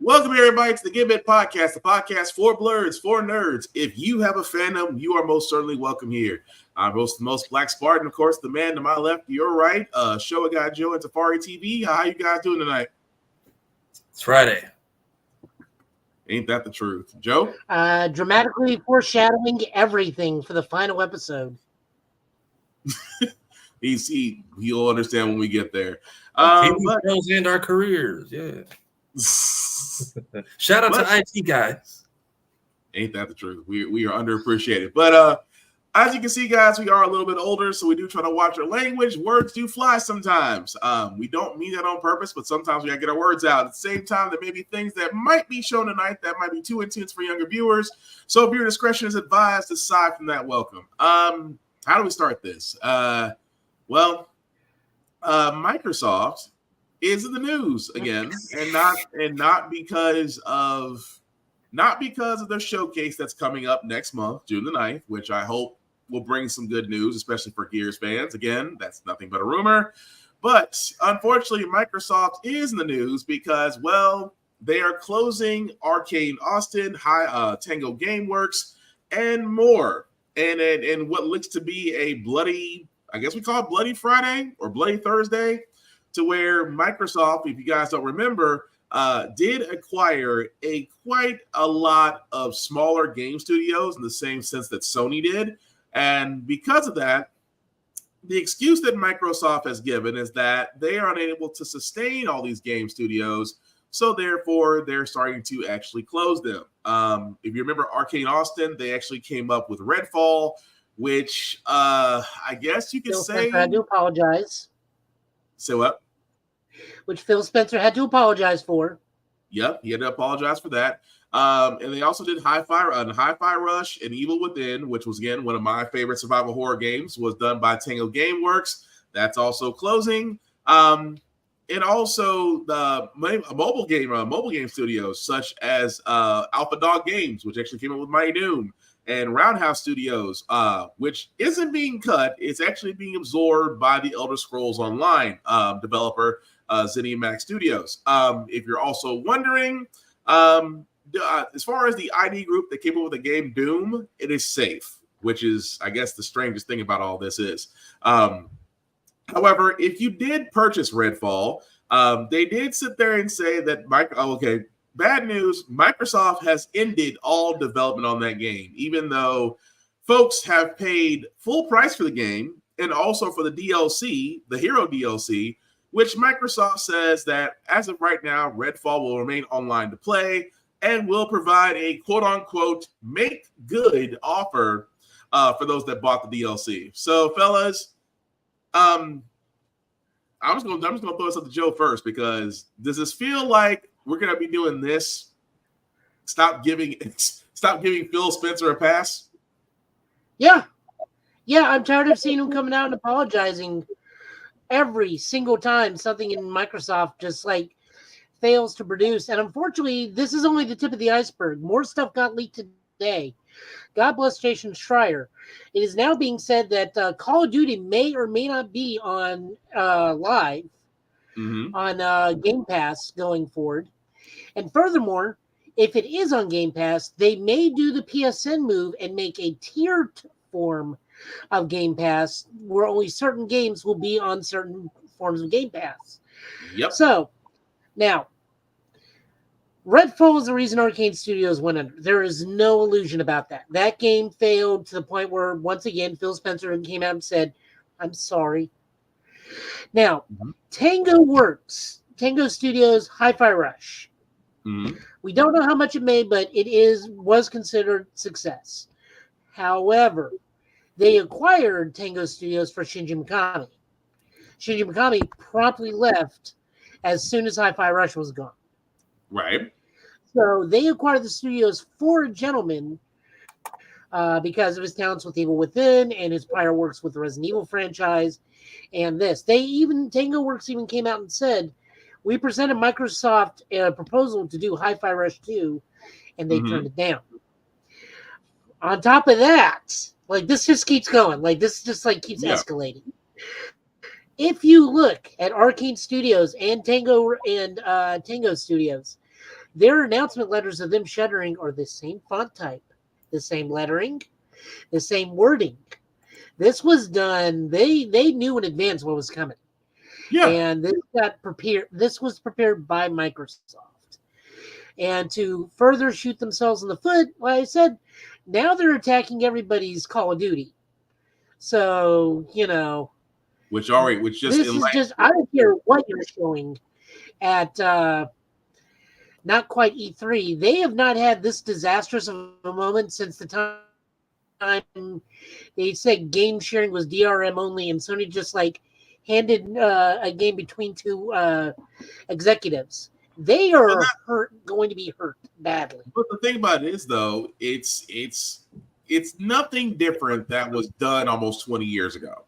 Welcome everybody to the Give It Podcast, the podcast for blurs, for nerds. If you have a fandom, you are most certainly welcome here. I'm host the most Black Spartan, of course, the man to my left, your right, Showa Guy Joe and Tafari TV. How you guys doing tonight? It's Friday. Ain't that the truth, Joe? Dramatically foreshadowing everything for the final episode. He'll understand when we get there. TV shows and our careers, yeah. Shout out to IT guys. Ain't that the truth? We are underappreciated. But as you can see, guys, we are a little bit older, so we do try to watch our language. Words do fly sometimes. We don't mean that on purpose, but sometimes we gotta get our words out. At the same time, there may be things that might be shown tonight that might be too intense for younger viewers. So viewer discretion is advised. Aside from that, welcome. How do we start this? Microsoft is in the news again, and not because of their showcase that's coming up next month, June the 9th, which I hope will bring some good news, especially for Gears fans. Again, that's nothing but a rumor. But unfortunately, Microsoft is in the news because, well, they are closing Arcane Austin, Tango Gameworks, and more. And what looks to be a bloody, I guess we call it Bloody Friday or Bloody Thursday, to where Microsoft, if you guys don't remember, did acquire quite a lot of smaller game studios in the same sense that Sony did. And because of that, the excuse that Microsoft has given is that they are unable to sustain all these game studios, so therefore they're starting to actually close them. If you remember Arcane Austin, they actually came up with Redfall, which I guess you could say... I had to apologize. Say what? Which Phil Spencer had to apologize for. Yep, he had to apologize for that. And they also did Hi-Fi Rush and Evil Within, which was, again, one of my favorite survival horror games, was done by Tango Gameworks. That's also closing. And also the mobile game studios, such as Alpha Dog Games, which actually came up with Mighty Doom, and Roundhouse Studios, which isn't being cut. It's actually being absorbed by the Elder Scrolls Online developer, ZeniMax Studios. If you're also wondering, as far as the ID group that came up with the game Doom, it is safe, which is, I guess, the strangest thing about all this is. However, if you did purchase Redfall, they did sit there and say that, bad news, Microsoft has ended all development on that game, even though folks have paid full price for the game and also for the DLC, the Hero DLC, which Microsoft says that as of right now, Redfall will remain online to play and will provide a quote-unquote make-good offer for those that bought the DLC. So, fellas, I'm just gonna throw this up to Joe first, because does this feel like we're gonna be doing this? Stop giving Phil Spencer a pass. Yeah. I'm tired of seeing him coming out and apologizing every single time something in Microsoft just like fails to produce. And unfortunately, this is only the tip of the iceberg. More stuff got leaked today. God bless Jason Schreier. It is now being said that Call of Duty may or may not be on live on Game Pass going forward. And furthermore, if it is on Game Pass, they may do the PSN move and make a tiered form of Game Pass where only certain games will be on certain forms of Game Pass. Yep. So, now, Redfall is the reason Arcane Studios went under. There is no illusion about that. That game failed to the point where, once again, Phil Spencer came out and said, I'm sorry. Now, Tango Studios, Hi-Fi Rush. We don't know how much it made, but it was considered success. However, they acquired Tango Studios for Shinji Mikami. Shinji Mikami promptly left as soon as Hi-Fi Rush was gone. Right. So they acquired the studios for a gentleman because of his talents with Evil Within and his prior works with the Resident Evil franchise and this. Tango Works even came out and said, we presented Microsoft a proposal to do Hi-Fi Rush 2, and they turned it down. On top of that, like, this just keeps going. Like, this just, like, keeps escalating. If you look at Arcane Studios and Tango Studios, their announcement letters of them shuttering are the same font type, the same lettering, the same wording. This was done. They knew in advance what was coming. Yeah. And this got prepared. This was prepared by Microsoft. And to further shoot themselves in the foot, like I said, now they're attacking everybody's Call of Duty. So, which just this is just, I don't care what you're showing at not quite E3. They have not had this disastrous of a moment since the time they said game sharing was DRM only, and Sony just like handed a game between two executives. They are going to be hurt badly. But the thing about it is, though, it's nothing different that was done almost 20 years ago.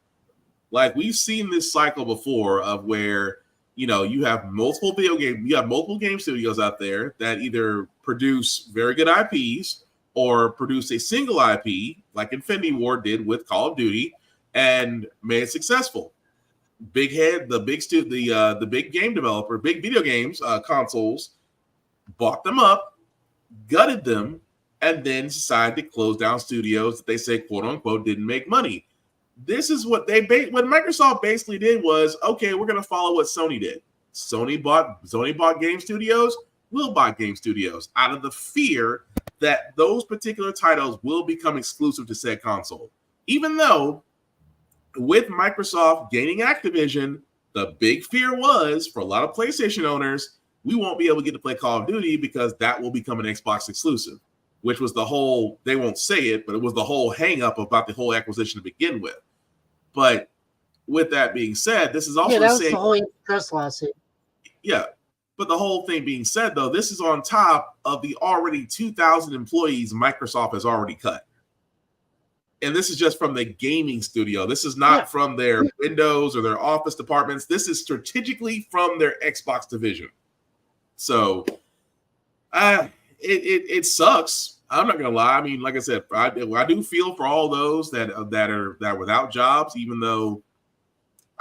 Like, we've seen this cycle before of where, you have multiple game studios out there that either produce very good IPs or produce a single IP, like Infinity Ward did with Call of Duty, and made it successful. The big game developer, big video games consoles, bought them up, gutted them, and then decided to close down studios that they say, quote unquote, didn't make money. This is what what Microsoft basically did was, okay, we're going to follow what Sony did. Sony bought game studios. We'll buy game studios out of the fear that those particular titles will become exclusive to said console. Even though with Microsoft gaining Activision, the big fear was for a lot of PlayStation owners, we won't be able to get to play Call of Duty because that will become an Xbox exclusive, which was the whole, they won't say it, but it was the whole hang up about the whole acquisition to begin with. But with that being said, this is also that was the whole antitrust lawsuit. Yeah. But the whole thing being said, though, this is on top of the already 2,000 employees Microsoft has already cut. And this is just from the gaming studio. This is not from their Windows or their office departments. This is strategically from their Xbox division. So it sucks. I'm not gonna lie. I mean, like I said, I do feel for all those that are without jobs, even though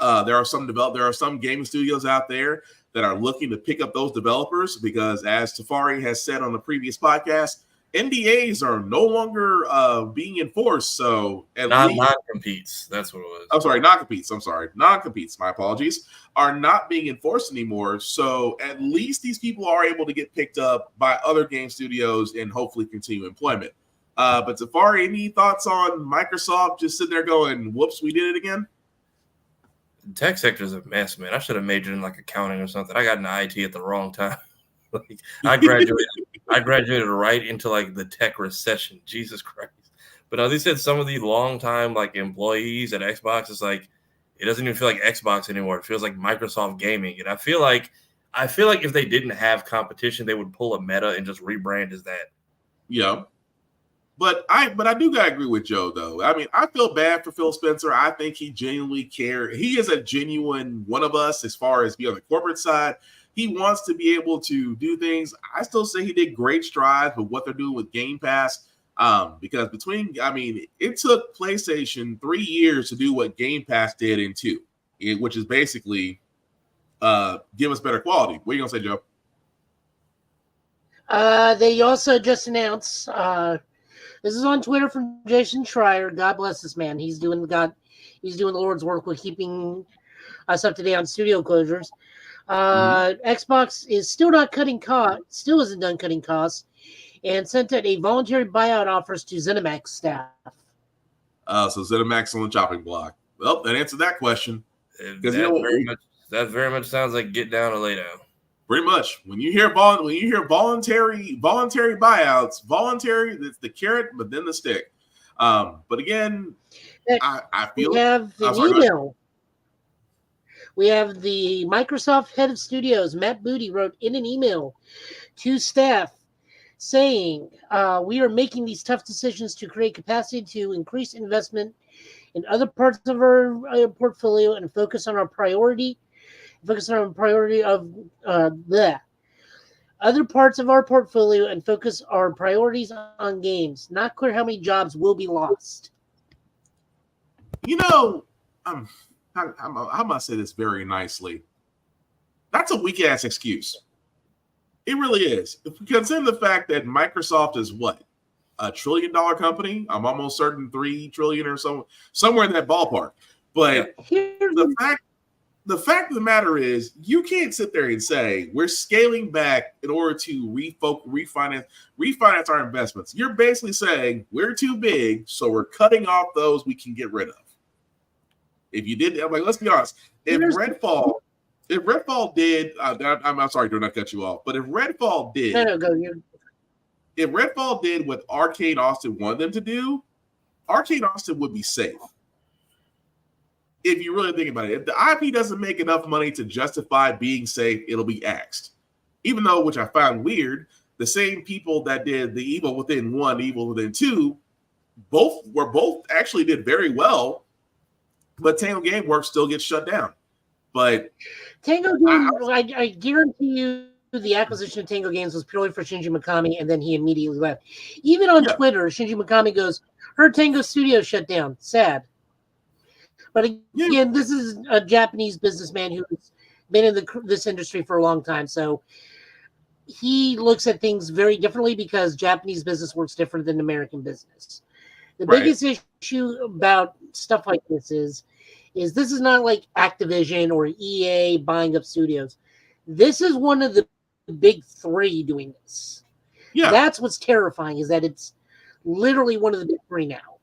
there are some gaming studios out there that are looking to pick up those developers because, as Tafari has said on the previous podcast, NDAs are no longer being enforced. So non-competes. That's what it was. I'm sorry, non-competes. Non-competes. My apologies. Are not being enforced anymore. So at least these people are able to get picked up by other game studios and hopefully continue employment. But Tafari, any thoughts on Microsoft just sitting there going, "Whoops, we did it again"? The tech sector is a mess, man. I should have majored in like accounting or something. I got into IT at the wrong time. I graduated right into like the tech recession. Jesus Christ. But they said some of the long-time like employees at Xbox is like, it doesn't even feel like Xbox anymore. It feels like Microsoft Gaming. And I feel like if they didn't have competition, they would pull a Meta and just rebrand as that. Yeah. But I do gotta agree with Joe, though. I mean, I feel bad for Phil Spencer. I think he genuinely cares. He is a genuine one of us as far as being on the corporate side. He wants to be able to do things. I still say he did great strides with what they're doing with Game Pass. Because it took PlayStation 3 years to do what Game Pass did in 2, which is basically give us better quality. What are you gonna say, Joe? They also just announced, this is on Twitter from Jason Schreier. God bless this man. He's doing the Lord's work with keeping us up to date on studio closures. Xbox is still not cutting costs, still isn't done cutting costs, and sent out a voluntary buyout offers to ZeniMax staff. So ZeniMax on the chopping block. Well, that answered that question. That very much sounds like get down or lay down. Pretty much. When you hear voluntary buyouts, voluntary, it's the carrot, but then the stick. But again, I feel we have the email. We have the Microsoft head of studios, Matt Booty, wrote in an email to staff saying, we are making these tough decisions to create capacity to increase investment in other parts of our portfolio and focus on our priority of other parts of our portfolio and focus our priorities on games. Not clear how many jobs will be lost. How am I say this very nicely? That's a weak ass excuse. It really is. Consider the fact that Microsoft is what? $1 trillion company? I'm almost certain 3 trillion or so, somewhere in that ballpark. But the fact of the matter is, you can't sit there and say we're scaling back in order to refinance our investments. You're basically saying we're too big, so we're cutting off those we can get rid of. If you did, I'm like, let's be honest. If Redfall did, I'm sorry, do not cut you off. But if Redfall did, if Redfall did what Arcade Austin wanted them to do, Arcade Austin would be safe. If you really think about it, if the IP doesn't make enough money to justify being safe, it'll be axed. Even though, which I found weird, the same people that did the Evil Within 1, Evil Within 2, both actually did very well, but Tango Gameworks still gets shut down. But Tango Games, I guarantee you, the acquisition of Tango Games was purely for Shinji Mikami, and then he immediately left. Even on Twitter, Shinji Mikami goes, "Her Tango Studio shut down. Sad." But again, this is a Japanese businessman who's been in this industry for a long time, so he looks at things very differently because Japanese business works different than American business. The biggest issue about stuff like this is this is not like Activision or EA buying up studios. This is one of the big three doing this. Yeah. That's what's terrifying, is that it's literally one of the big three now.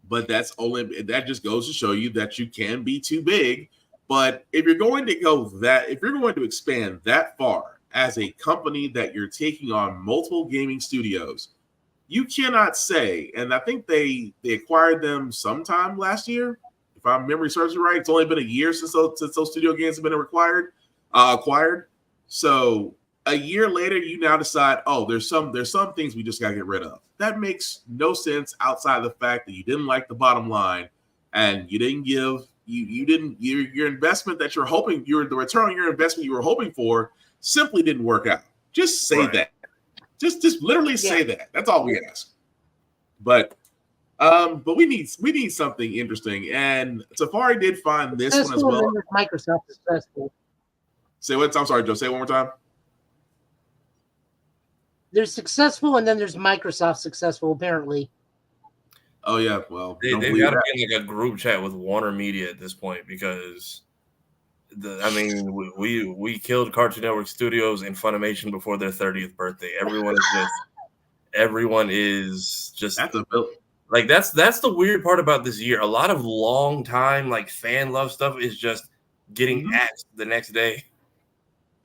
But that just goes to show you that you can be too big. But if you're going to expand that far as a company that you're taking on multiple gaming studios, you cannot say, and I think they acquired them sometime last year, if my memory serves me right. It's only been a year since those studio games have been acquired. So a year later, you now decide, oh, there's some things we just gotta get rid of. That makes no sense outside of the fact that you didn't like the bottom line and you didn't give your investment that you're hoping, the return on your investment you were hoping for simply didn't work out. Just say that. Just literally say that. That's all we ask. But we need something interesting, and Safari did find this one as well. Microsoft is successful. Say what? I'm sorry, Joe. Say it one more time. There's successful, and then there's Microsoft successful, apparently. Oh yeah, well, they've got to be in like a group chat with Warner Media at this point, because we killed Cartoon Network Studios and Funimation before their 30th birthday. Everyone is just that's the weird part about this year. A lot of long time like fan love stuff is just getting axed the next day.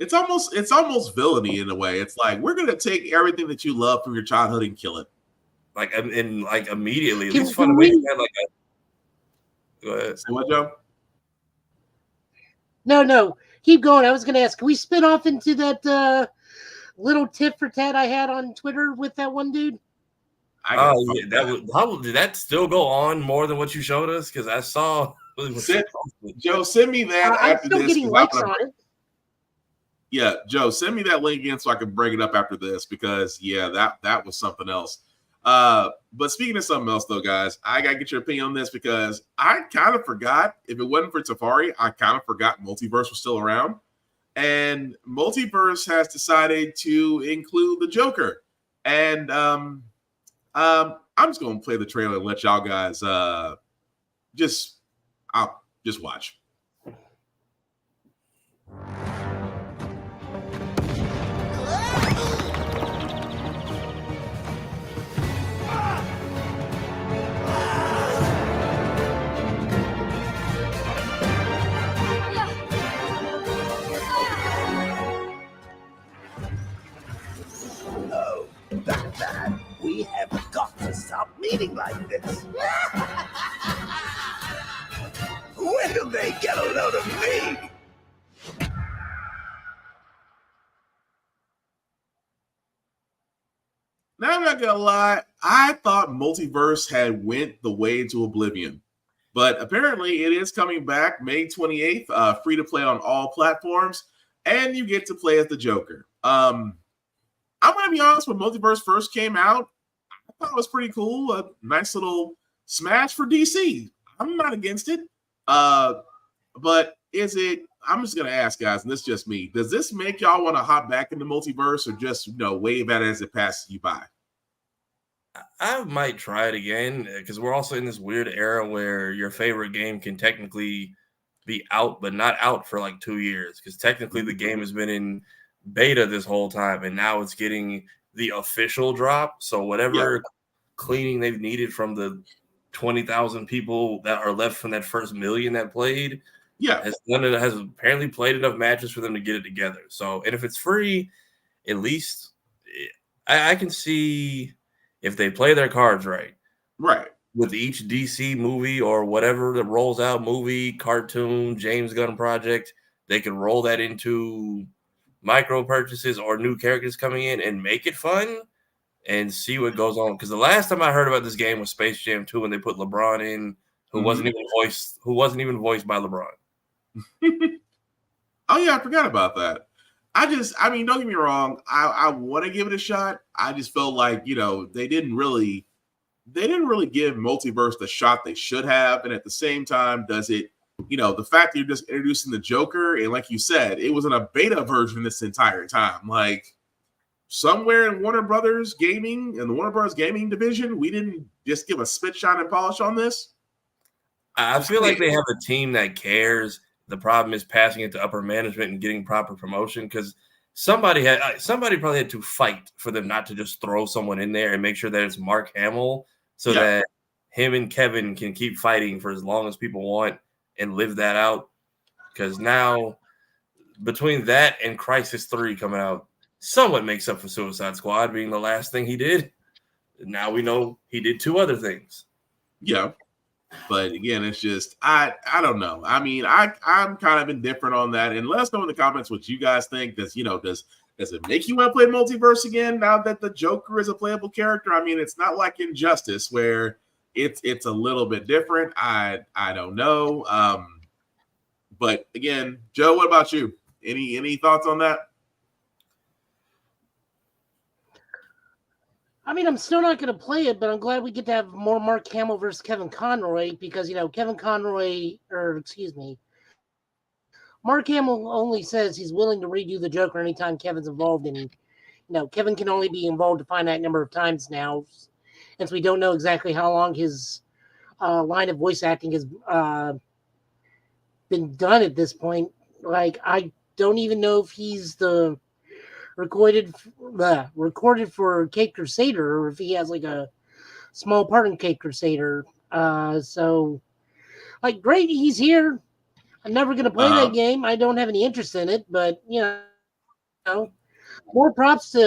It's almost villainy in a way. It's like, we're gonna take everything that you love from your childhood and kill it. Like, and like immediately. At least Funimation had like a. Go ahead. Say what, Joe? No. Keep going. I was gonna ask, can we spin off into that little tit for tat I had on Twitter with that one dude? Did that still go on more than what you showed us? Because I saw. Joe, send me that. I'm still getting likes on it. Yeah, Joe, send me that link again so I can bring it up after this, because that was something else. But speaking of something else though, guys, I gotta get your opinion on this, because I kind of forgot, if it wasn't for Safari, I kind of forgot Multiverse was still around. And Multiverse has decided to include the Joker. And I'm just gonna play the trailer and let y'all guys just watch. Batman, we have got to stop meeting like this. When do they get a load of me? Now, I'm not gonna lie, I thought Multiverse had went the way into oblivion, but apparently it is coming back May 28th, free to play on all platforms, and you get to play as the Joker. I'm going to be honest, when Multiverse first came out, I thought it was pretty cool. A nice little smash for DC. I'm not against it. But is it I'm just gonna ask, guys, and this is just me. Does this make y'all want to hop back in the multiverse, or just wave at it as it passes you by? I might try it again because we're also in this weird era where your favorite game can technically be out, but not out for like 2 years because technically the game has been in beta this whole time, and now it's getting the official drop. So whatever cleaning they've needed from the 20,000 people that are left from that first million that played, has apparently played enough matches for them to get it together. So, and if it's free, at least I can see if they play their cards right with each DC movie or whatever that rolls out, movie, cartoon, James Gunn project, they can roll that into micro purchases or new characters coming in and make it fun and see what goes on. Because the last time I heard about this game was Space Jam 2 when they put LeBron in, who wasn't even voiced by LeBron. Oh yeah, I forgot about that. I mean, don't get me wrong. I want to give it a shot. I just felt like, they didn't really give Multiverse the shot they should have. And at the same time, does it, the fact that you're just introducing the Joker, and like you said, it was in a beta version this entire time. Like somewhere in Warner Brothers Gaming, in the Warner Brothers Gaming division, we didn't just give a spit shine and polish on this. I feel like they have a team that cares. The problem is passing it to upper management and getting proper promotion because somebody probably had to fight for them not to just throw someone in there and make sure that it's Mark Hamill so that him and Kevin can keep fighting for as long as people want and live that out. Because now between that and Crisis 3 coming out, somewhat makes up for Suicide Squad being the last thing he did. Now we know he did 2 other things. Yeah. But again, it's just I don't know. I mean, I'm kind of indifferent on that. And let us know in the comments what you guys think. Does it make you want to play Multiverse again now that the Joker is a playable character? I mean, it's not like Injustice where it's a little bit different. I don't know. But again, Joe, what about you? Any thoughts on that? I mean, I'm still not going to play it, but I'm glad we get to have more Mark Hamill versus Kevin Conroy because, Mark Hamill only says he's willing to redo the Joker anytime Kevin's involved. And, Kevin can only be involved a finite number of times now, since we don't know exactly how long his line of voice acting has been done at this point. Like, I don't even know if he's the recorded for Cape Crusader, or if he has like a small part in Cape Crusader. So, like, great, he's here. I'm never going to play that game. I don't have any interest in it, but more props to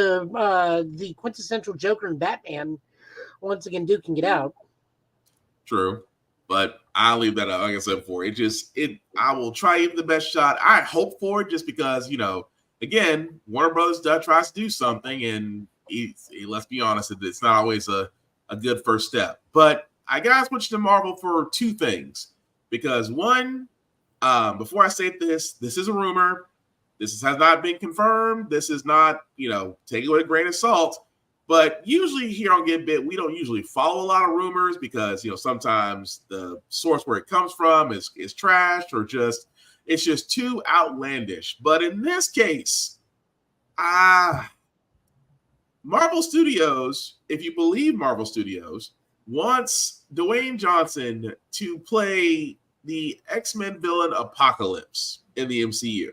the quintessential Joker and Batman. Once again, Duke can get out. True, but I'll leave that out. Like I said before, I will try even the best shot. I hope for it, just because again, Warner Brothers tries to do something, and let's be honest, it's not always a good first step. But I gotta switch to Marvel for 2 things, because one, before I say this is a rumor. This has not been confirmed. This is not, take it with a grain of salt. But usually here on Get Bit, we don't usually follow a lot of rumors because, sometimes the source where it comes from is trashed, or it's just too outlandish. But in this case, Marvel Studios, if you believe Marvel Studios, wants Dwayne Johnson to play the X-Men villain Apocalypse in the MCU.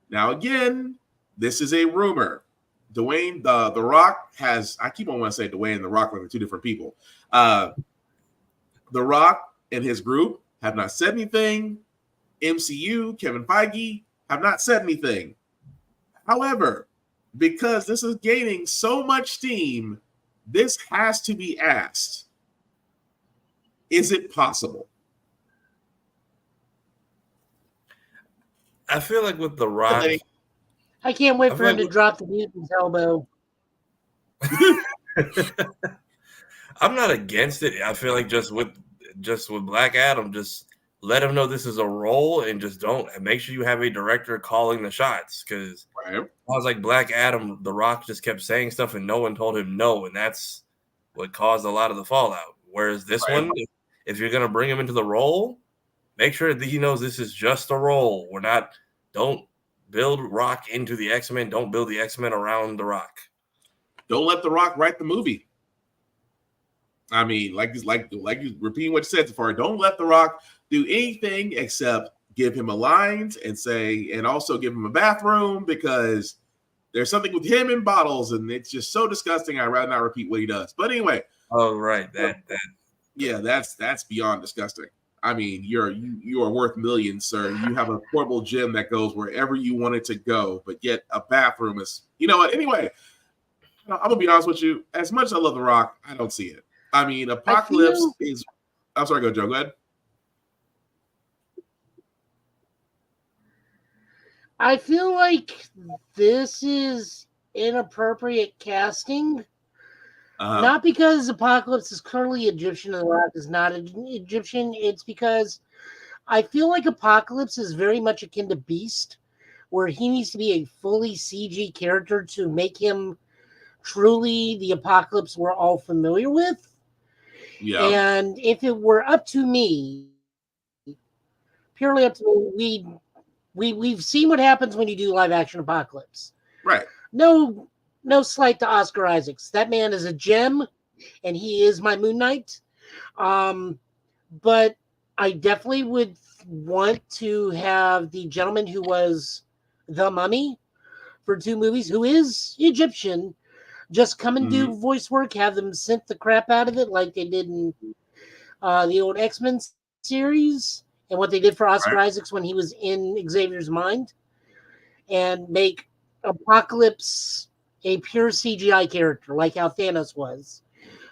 Now, again, this is a rumor. Dwayne, the Rock has, I keep on wanting to say Dwayne and The Rock, like they're 2 different people. The Rock and his group have not said anything. MCU, Kevin Feige, have not said anything. However, because this is gaining so much steam, this has to be asked. Is it possible? I feel like with The Rock, I can't wait for him to drop the mutant's elbow. I'm not against it. I feel like just with Black Adam, just let him know this is a role, and just don't make sure you have a director calling the shots. Because I was like Black Adam, The Rock just kept saying stuff and no one told him no, and that's what caused a lot of the fallout. Whereas this one, if you're gonna bring him into the role, make sure that he knows this is just a role. Don't build Rock into the X-Men. Don't build the X-Men around the Rock. Don't let the Rock write the movie. I mean, like you repeating what you said so far. Don't let the Rock do anything except give him a lines and also give him a bathroom, because there's something with him in bottles and it's just so disgusting. I'd rather not repeat what he does. But anyway. Oh, right. Yeah, that's beyond disgusting. I mean, you are worth millions, sir. You have a portable gym that goes wherever you want it to go, but yet a bathroom is, you know what? Anyway, I'm gonna be honest with you. As much as I love The Rock, I don't see it. I mean, Apocalypse is. I'm sorry, go Joe. Go ahead. I feel like this is inappropriate casting. Not because Apocalypse is clearly Egyptian and The Rock is not Egyptian. It's because I feel like Apocalypse is very much akin to Beast, where he needs to be a fully CG character to make him truly the Apocalypse we're all familiar with. Yeah. And if it were up to me, purely up to me, we've seen what happens when you do live action Apocalypse. Right. No slight to Oscar Isaacs. That man is a gem, and he is my Moon Knight. But I definitely would want to have the gentleman who was the Mummy for 2 movies, who is Egyptian, just come and do voice work, have them synth the crap out of it like they did in the old X-Men series and what they did for Oscar Isaacs when he was in Xavier's mind, and make Apocalypse a pure CGI character like how Thanos was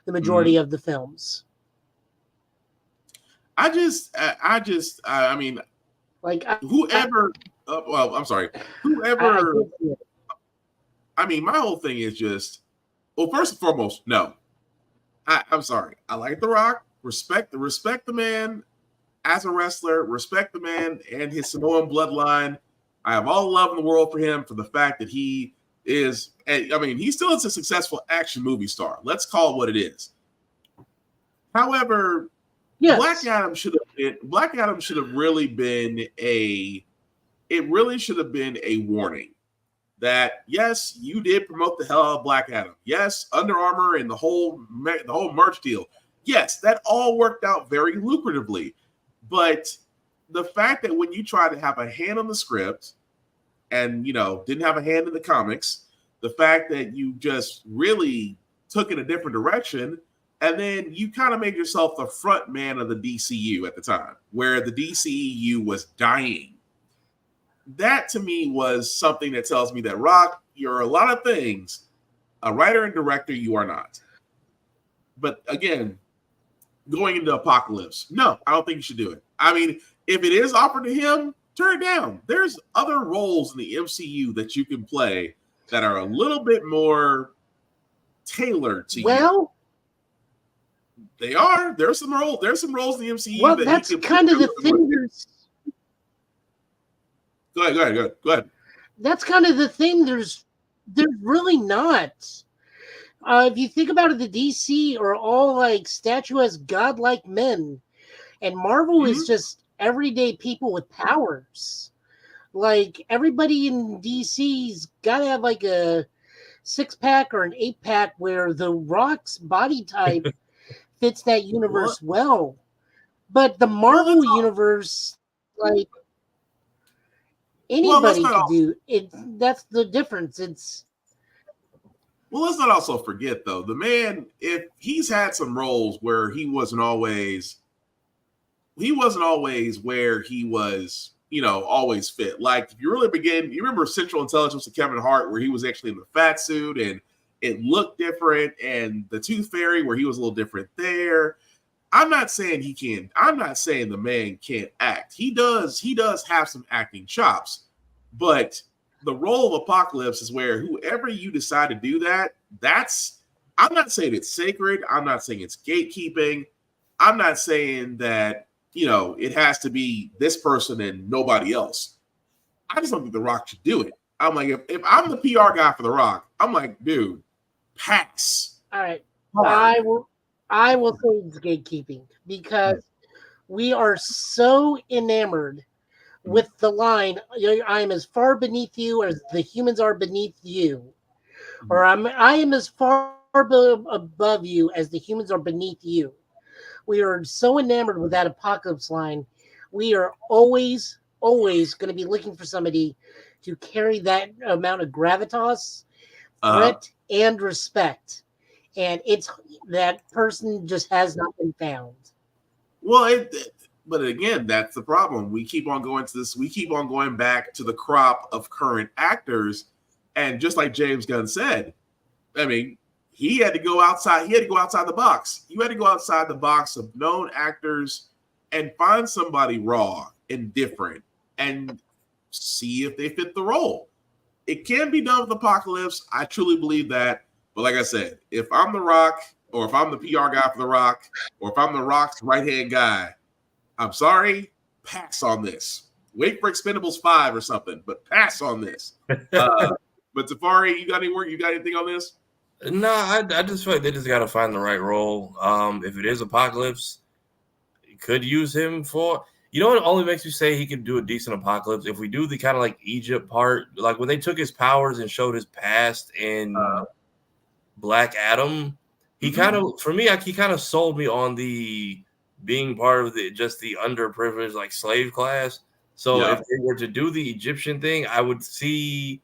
the majority of the films. I mean, like whoever. I'm sorry. Whoever. I mean, my whole thing is just. Well, first and foremost, no. I'm sorry. I like The Rock. Respect the man as a wrestler. Respect the man and his Samoan bloodline. I have all the love in the world for him for the fact that he is. I mean, he still is a successful action movie star. Let's call it what it is. However, yes. Black Adam should have really been a. It really should have been a warning that yes, you did promote the hell out of Black Adam. Yes, Under Armour and the whole merch deal. Yes, that all worked out very lucratively. But the fact that when you try to have a hand on the script and, didn't have a hand in the comics, the fact that you just really took it a different direction, and then you kind of made yourself the front man of the DCU at the time, where the DCEU was dying. That to me was something that tells me that Rock, you're a lot of things. A writer and director, you are not. But again, going into Apocalypse, no, I don't think you should do it. I mean, if it is offered to him, turn it down. There's other roles in the MCU that you can play that are a little bit more tailored to you. They are. There's some roles in the MCU. Well, that's kind of the thing. Go ahead. That's kind of the thing. There's really not. If you think about it, the DC are all like statuesque, godlike men, and Marvel is just everyday people with powers. Like everybody in DC's got to have like a 6-pack or an 8-pack where the Rock's body type fits that universe well. But the Marvel universe, like. Anybody could do it. That's the difference. Well, let's not also forget though, the man, if he's had some roles where he wasn't always where he was, always fit. Like if you really you remember Central Intelligence of Kevin Hart, where he was actually in the fat suit and it looked different, and the Tooth Fairy where he was a little different there. I'm not saying the man can't act. He does have some acting chops, but the role of Apocalypse is where whoever you decide to do I'm not saying it's sacred. I'm not saying it's gatekeeping. I'm not saying that, it has to be this person and nobody else. I just don't think The Rock should do it. I'm like, if I'm the PR guy for The Rock, I'm like, dude, pass. All right. I will say it's gatekeeping because we are so enamored with the line, I am as far beneath you as the humans are beneath you. Or I am as far above you as the humans are beneath you. We are so enamored with that apocalypse line. We are always going to be looking for somebody to carry that amount of gravitas, threat, and respect. And it's that person just has not been found. Well, but again, that's the problem. We keep on going to this. We keep on going back to the crop of current actors, and just like James Gunn said, I mean, he had to go outside. He had to go outside the box. You had to go outside the box of known actors and find somebody raw and different and see if they fit the role. It can be done with Apocalypse. I truly believe that. But like I said, if I'm The Rock, or if I'm the PR guy for The Rock, or if I'm The Rock's right-hand guy, I'm sorry, pass on this. Wait for Expendables 5 or something, but pass on this. But Tafari, you got any work? You got anything on this? No, I just feel like they just got to find the right role. If it is Apocalypse, you could use him for. You know what only makes me say he could do a decent Apocalypse? If we do the kind of like Egypt part, like when they took his powers and showed his past in Black Adam, he kind of, for me, he kind of sold me on the being part of the underprivileged like slave class. So if they were to do the Egyptian thing, I could see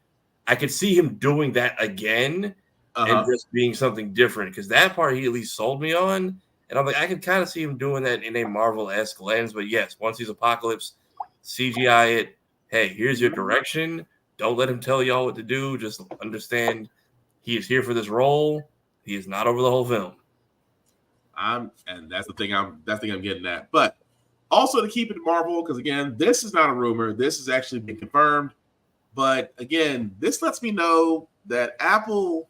him doing that again. And just being something different, because that part he at least sold me on, and I'm like, I could kind of see him doing that in a Marvel-esque lens. But yes, once he's Apocalypse, CGI it. Hey, here's your direction. Don't let him tell y'all what to do. Just understand he is here for this role. He is not over the whole film. And that's the thing I'm getting at. But also to keep it Marvel, because again, this is not a rumor. This has actually been confirmed. But again, this lets me know that Apple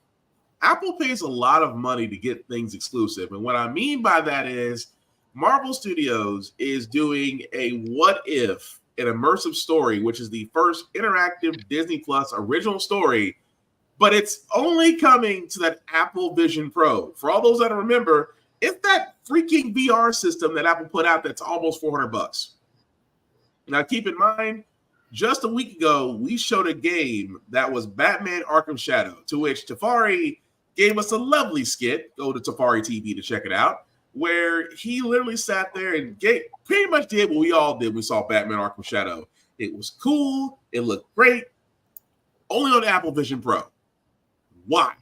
pays a lot of money to get things exclusive. And what I mean by that is Marvel Studios is doing a What If, an immersive story, which is the first interactive Disney Plus original story, but it's only coming to that Apple Vision Pro. For all those that remember, it's that freaking VR system that Apple put out that's almost $400. Now, keep in mind, just a week ago, we showed a game that was Batman Arkham Shadow, to which Tafari gave us a lovely skit. Go to Tafari TV to check it out, where he literally sat there and pretty much did what we all did when we saw Batman Arkham Shadow. It was cool. It looked great. Only on Apple Vision Pro. Why?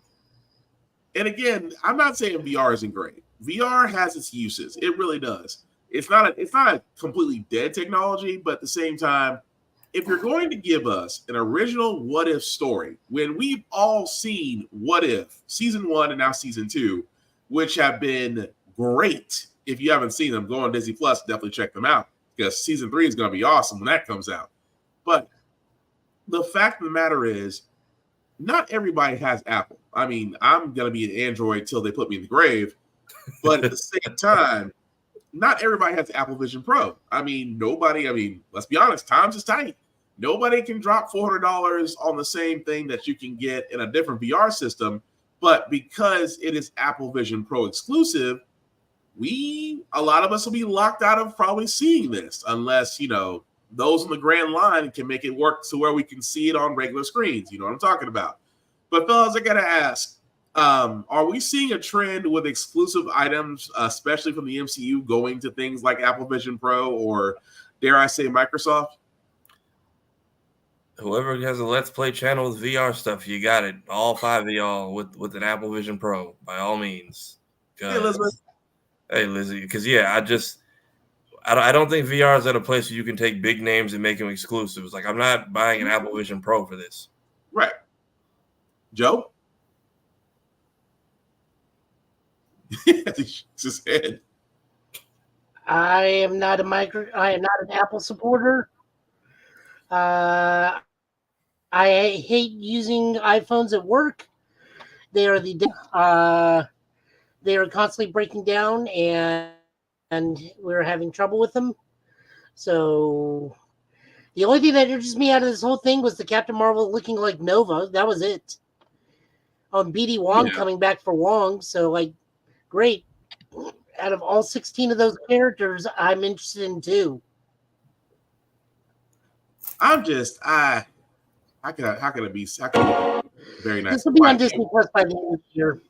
And again, I'm not saying VR isn't great. VR has its uses. It really does. It's not a completely dead technology, but at the same time, if you're going to give us an original What If story, when we've all seen What If season 1 and now season 2, which have been great. If you haven't seen them, go on Disney Plus, definitely check them out, because season 3 is going to be awesome when that comes out. But the fact of the matter is, not everybody has Apple. I mean, I'm going to be an Android till they put me in the grave. But at the same time, not everybody has Apple Vision Pro. I mean, let's be honest, times is tight. Nobody can drop $400 on the same thing that you can get in a different VR system. But because it is Apple Vision Pro exclusive, a lot of us will be locked out of probably seeing this, unless, those in the grand line can make it work to where we can see it on regular screens. You know what I'm talking about. But fellas, I got to ask, are we seeing a trend with exclusive items, especially from the MCU, going to things like Apple Vision Pro or, dare I say, Microsoft? Whoever has a Let's Play channel with VR stuff, you got it. All 5 of y'all with an Apple Vision Pro, by all means. Hey, Elizabeth. Hey, Lizzie. Because, I don't think VR is at a place where you can take big names and make them exclusives. Like, I'm not buying an Apple Vision Pro for this. Right. Joe? Just head. I am not an Apple supporter. I hate using iPhones at work. They are they are constantly breaking down, and we're having trouble with them. So the only thing that interests me out of this whole thing was the Captain Marvel looking like Nova. That was it. BD Wong coming back for Wong. So great. out of all 16 of those characters, I'm interested in 2. I'm just how can it be very nice? This will be on Disney Plus by the end of the year.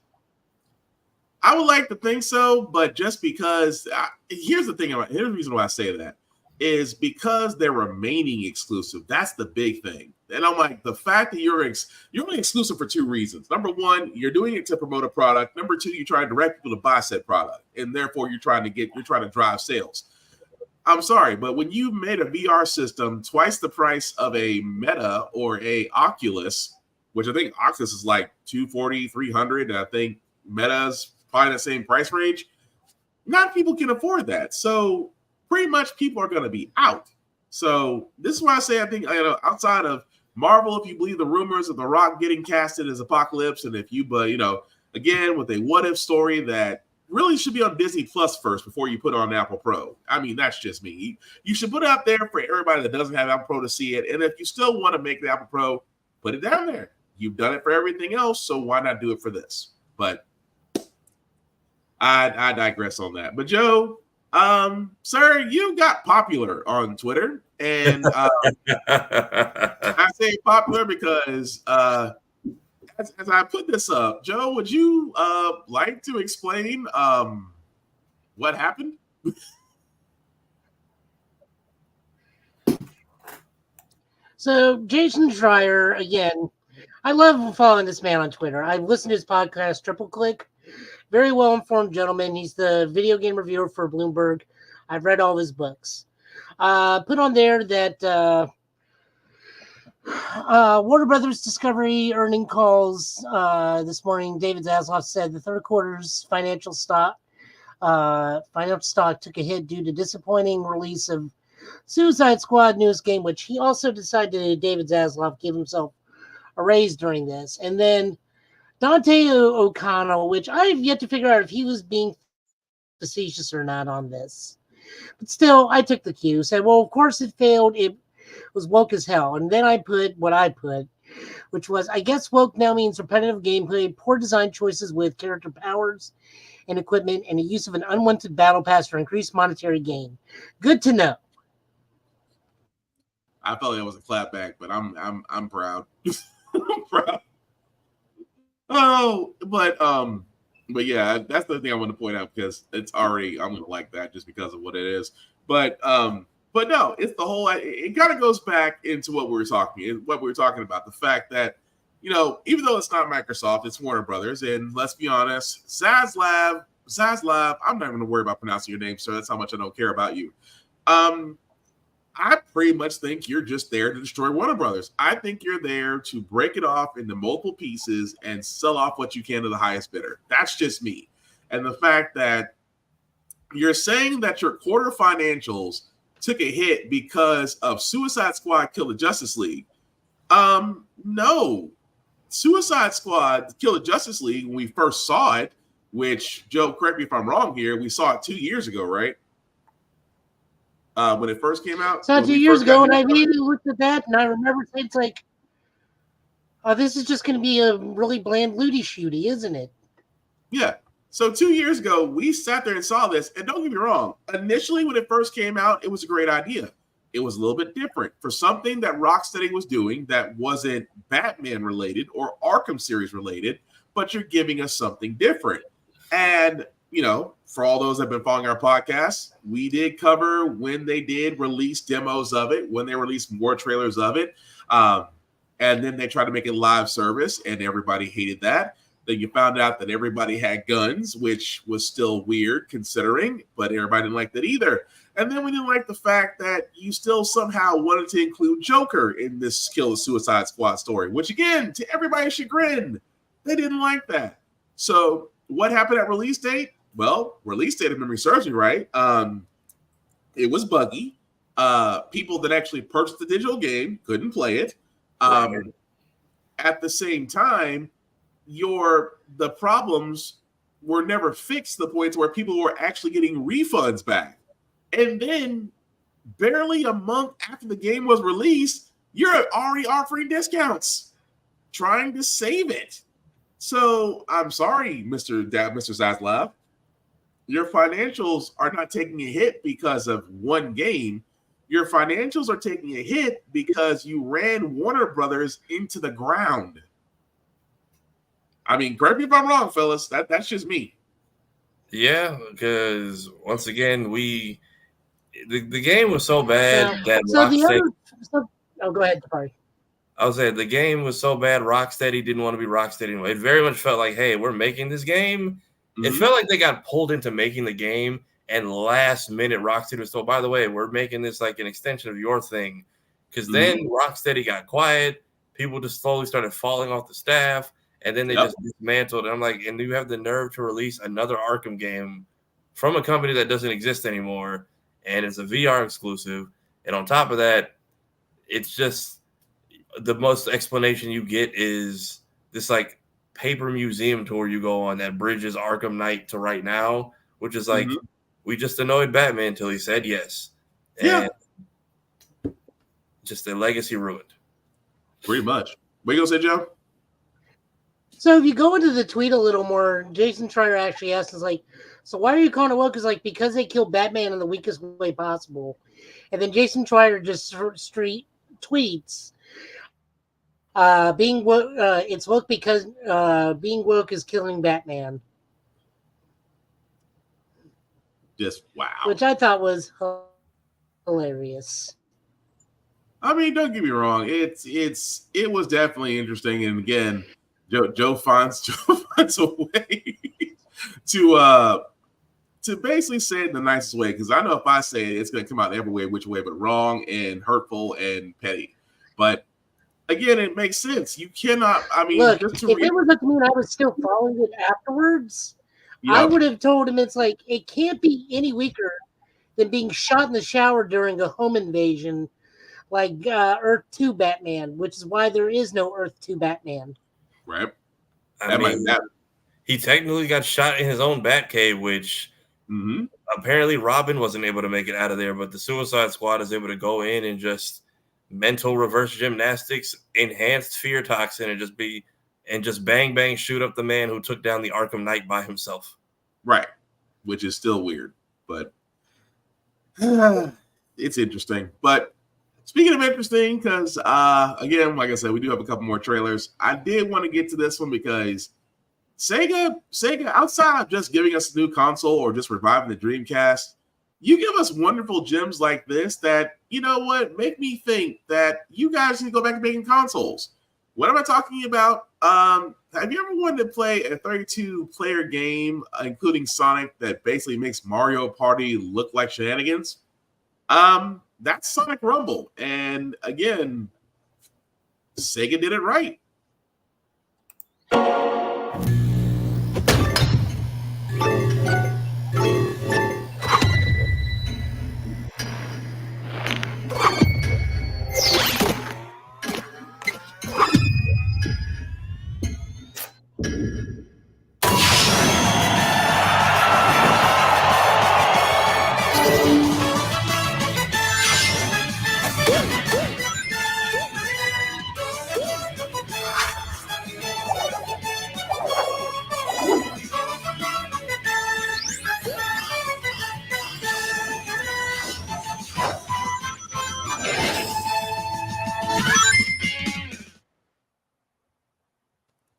I would like to think so, but just because here's the reason why I say that is because they're remaining exclusive. That's the big thing. And I'm like, the fact that you're only exclusive for 2 reasons. Number one, you're doing it to promote a product. Number two, you're trying to direct people to buy said product, and therefore you're trying to drive sales. I'm sorry, but when you made a VR system twice the price of a Meta or a Oculus, which I think Oculus is like $240, $300, and I think Meta's probably the same price range, not people can afford that. So pretty much people are going to be out. So this is why I say I think outside of Marvel, if you believe the rumors of The Rock getting casted as Apocalypse, and if you, again with a what if story that really should be on Disney Plus first before you put it on Apple Pro. I mean, that's just me. You should put it out there for everybody that doesn't have Apple Pro to see it. And if you still want to make the Apple Pro, put it down there. You've done it for everything else, so why not do it for this? But I digress on that. But Joe, sir, you got popular on Twitter, and I say popular because as I put this up, Joe, would you like to explain what happened? So Jason Schreier, again, I love following this man on Twitter. I've listened to his podcast, Triple Click. Very well-informed gentleman. He's the video game reviewer for Bloomberg. I've read all his books. Put on there that Warner Brothers Discovery earning calls this morning. David Zaslav said the third quarter's financial stock took a hit due to disappointing release of Suicide Squad newest game, which he also decided David Zaslav give himself a raise during this. And then Dante O'Connell, which I've yet to figure out if he was being facetious or not on this. But still, I took the cue, said, well, of course it failed. It was woke as hell. And then I put what I put, which was, I guess woke now means repetitive gameplay, poor design choices with character powers and equipment, and the use of an unwanted battle pass for increased monetary gain. Good to know. I felt like that was a clapback, but I'm proud. I'm proud. Oh, but yeah, that's the thing I want to point out because it's already I'm gonna like that just because of what it is. But no, it's the whole. It kind of goes back into what we were talking about. The fact that even though it's not Microsoft, it's Warner Brothers, and let's be honest, Zaslav. I'm not even gonna worry about pronouncing your name, sir. That's how much I don't care about you. I pretty much think you're just there to destroy Warner Brothers. I think you're there to break it off into multiple pieces and sell off what you can to the highest bidder. That's just me. And the fact that you're saying that your quarter financials took a hit because of Suicide Squad Kill the Justice League. No. Suicide Squad Kill the Justice League, when we first saw it, which, Joe, correct me if I'm wrong here, we saw it 2 years ago, right? When it first came out. So 2 years ago, and I immediately looked at that, and I remember it's like, oh, this is just going to be a really bland looty shooty, isn't it? Yeah. So 2 years ago, we sat there and saw this, and don't get me wrong. Initially, when it first came out, it was a great idea. It was a little bit different for something that Rocksteady was doing that wasn't Batman related or Arkham series related, but you're giving us something different. And for all those that have been following our podcast, we did cover when they did release demos of it, when they released more trailers of it. And then they tried to make it live service, and everybody hated that. Then you found out that everybody had guns, which was still weird considering, but everybody didn't like that either. And then we didn't like the fact that you still somehow wanted to include Joker in this Kill the Suicide Squad story, which again, to everybody's chagrin, they didn't like that. So what happened at release date? Well, release date, if memory serves me right, it was buggy. People that actually purchased the digital game couldn't play it. At the same time, the problems were never fixed to the point where people were actually getting refunds back. And then barely a month after the game was released, you're already offering discounts, trying to save it. So I'm sorry, Mr. Zaslav. your financials are not taking a hit because of one game. Your financials are taking a hit because you ran Warner Brothers into the ground. I mean, correct me if I'm wrong, fellas. That's just me. Yeah, because once again, the game was so bad that go ahead, Tafari. I was saying the game was so bad, Rocksteady didn't want to be Rocksteady anymore. It very much felt like, hey, we're making this game. It felt like they got pulled into making the game, and last minute Rocksteady was told, by the way, we're making this like an extension of your thing. Because then Rocksteady got quiet. People just slowly started falling off the staff, and then they just dismantled. And I'm like, and you have the nerve to release another Arkham game from a company that doesn't exist anymore, and it's a VR exclusive. And on top of that, it's just the most explanation you get is this like paper museum tour you go on that bridges Arkham Knight to right now, which is like we just annoyed Batman until he said yes. And just their legacy ruined. Pretty much. What you gonna say, Joe? So if you go into the tweet a little more, Jason Schreier actually asked us, like, so why are you calling it woke? Because, like, because they killed Batman in the weakest way possible. And then Jason Schreier just street tweets, being woke, it's woke because being woke is killing Batman. Just wow. Which I thought was hilarious. I mean, don't get me wrong. It was definitely interesting. And again, Joe finds a way to basically say it in the nicest way. Because I know if I say it, it's going to come out every way, which way, but wrong and hurtful and petty. But again, it makes sense. You cannot. I mean, look, if it was up to me and I was still following it afterwards, I would have told him it's like it can't be any weaker than being shot in the shower during a home invasion, like Earth 2 Batman, which is why there is no Earth 2 Batman. Right. I mean, he technically got shot in his own Batcave, which apparently Robin wasn't able to make it out of there, but the Suicide Squad is able to go in and just mental reverse gymnastics, enhanced fear toxin, and just bang bang shoot up the man who took down the Arkham Knight by himself. Right. Which is still weird, but it's interesting. But speaking of interesting, because again, like I said, we do have a couple more trailers. I did want to get to this one because Sega, outside of just giving us a new console or just reviving the Dreamcast, you give us wonderful gems like this that, you know what, make me think that you guys need to go back to making consoles. What am I talking about? Have you ever wanted to play a 32-player game, including Sonic, that basically makes Mario Party look like shenanigans? That's Sonic Rumble. And again, Sega did it right.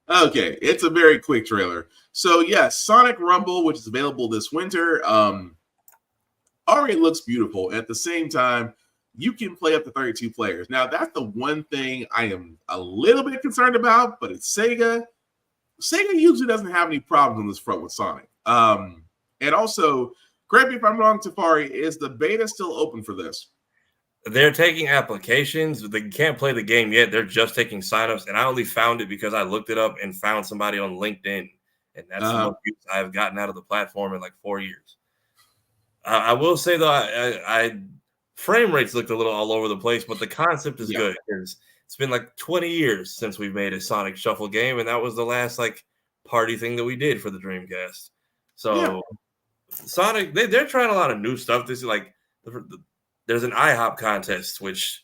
Okay, it's a very quick trailer. So yes, Sonic Rumble, which is available this winter, already looks beautiful. At the same time, you can play up to 32 players. Now, that's the one thing I am a little bit concerned about, but it's Sega. Sega usually doesn't have any problems on this front with Sonic. And also, correct me if I'm wrong, Tafari, is the beta still open for this? They're taking applications. They can't play the game yet. They're just taking signups. And I only found it because I looked it up and found somebody on LinkedIn. And that's the most use I've gotten out of the platform in like 4 years. I will say, though, I frame rates looked a little all over the place, but the concept is good. It's been like 20 years since we've made a Sonic Shuffle game, and that was the last like party thing that we did for the Dreamcast. So Sonic, they're trying a lot of new stuff. This is like there's an IHOP contest, which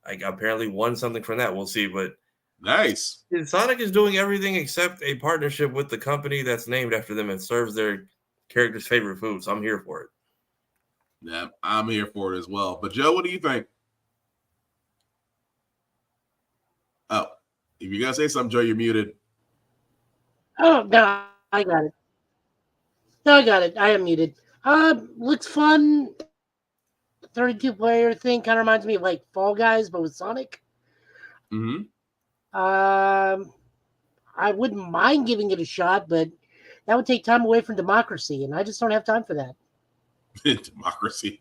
I apparently won something from that. We'll see, but nice. Sonic is doing everything except a partnership with the company that's named after them and serves their character's favorite food, so I'm here for it. Yeah, I'm here for it as well. But Joe, what do you think? Oh, if you're gonna say something, Joe, you're muted. Oh no, I got it. No, I got it. I am muted. Looks fun. 32 player thing kind of reminds me of like Fall Guys, but with Sonic. Mm-hmm. I wouldn't mind giving it a shot, but that would take time away from democracy, and I just don't have time for that. Democracy.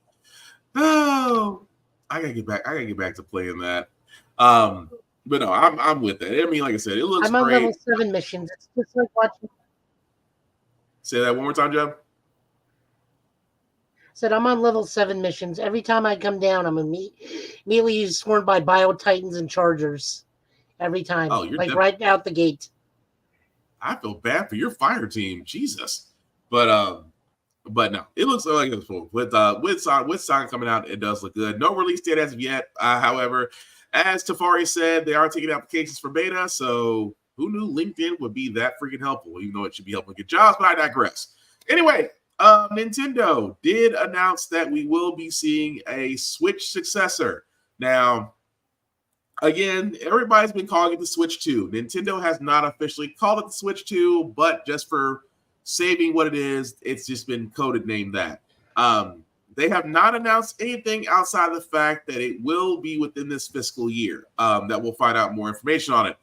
Oh, I gotta get back to playing that. But no, I'm with that. I mean, like I said, it looks I'm on great. level 7 missions. It's just like watching. Say that one more time, Joe. Said I'm on level 7 missions. Every time I come down, I'm immediately swarmed by Bio Titans and Chargers. Every time, Oh, you're like right out the gate. I feel bad for your fire team, Jesus. But no, it looks like it's cool. With Sonic coming out, it does look good. No release date as of yet. However, as Tafari said, they are taking applications for beta. So who knew LinkedIn would be that freaking helpful? Even though it should be helping get jobs, but I digress. Anyway, Nintendo did announce that we will be seeing a Switch successor. Now, again, everybody's been calling it the Switch 2. Nintendo has not officially called it the Switch 2, but just for saving what it is, it's just been coded named that. They have not announced anything outside of the fact that it will be within this fiscal year, that we'll find out more information on it.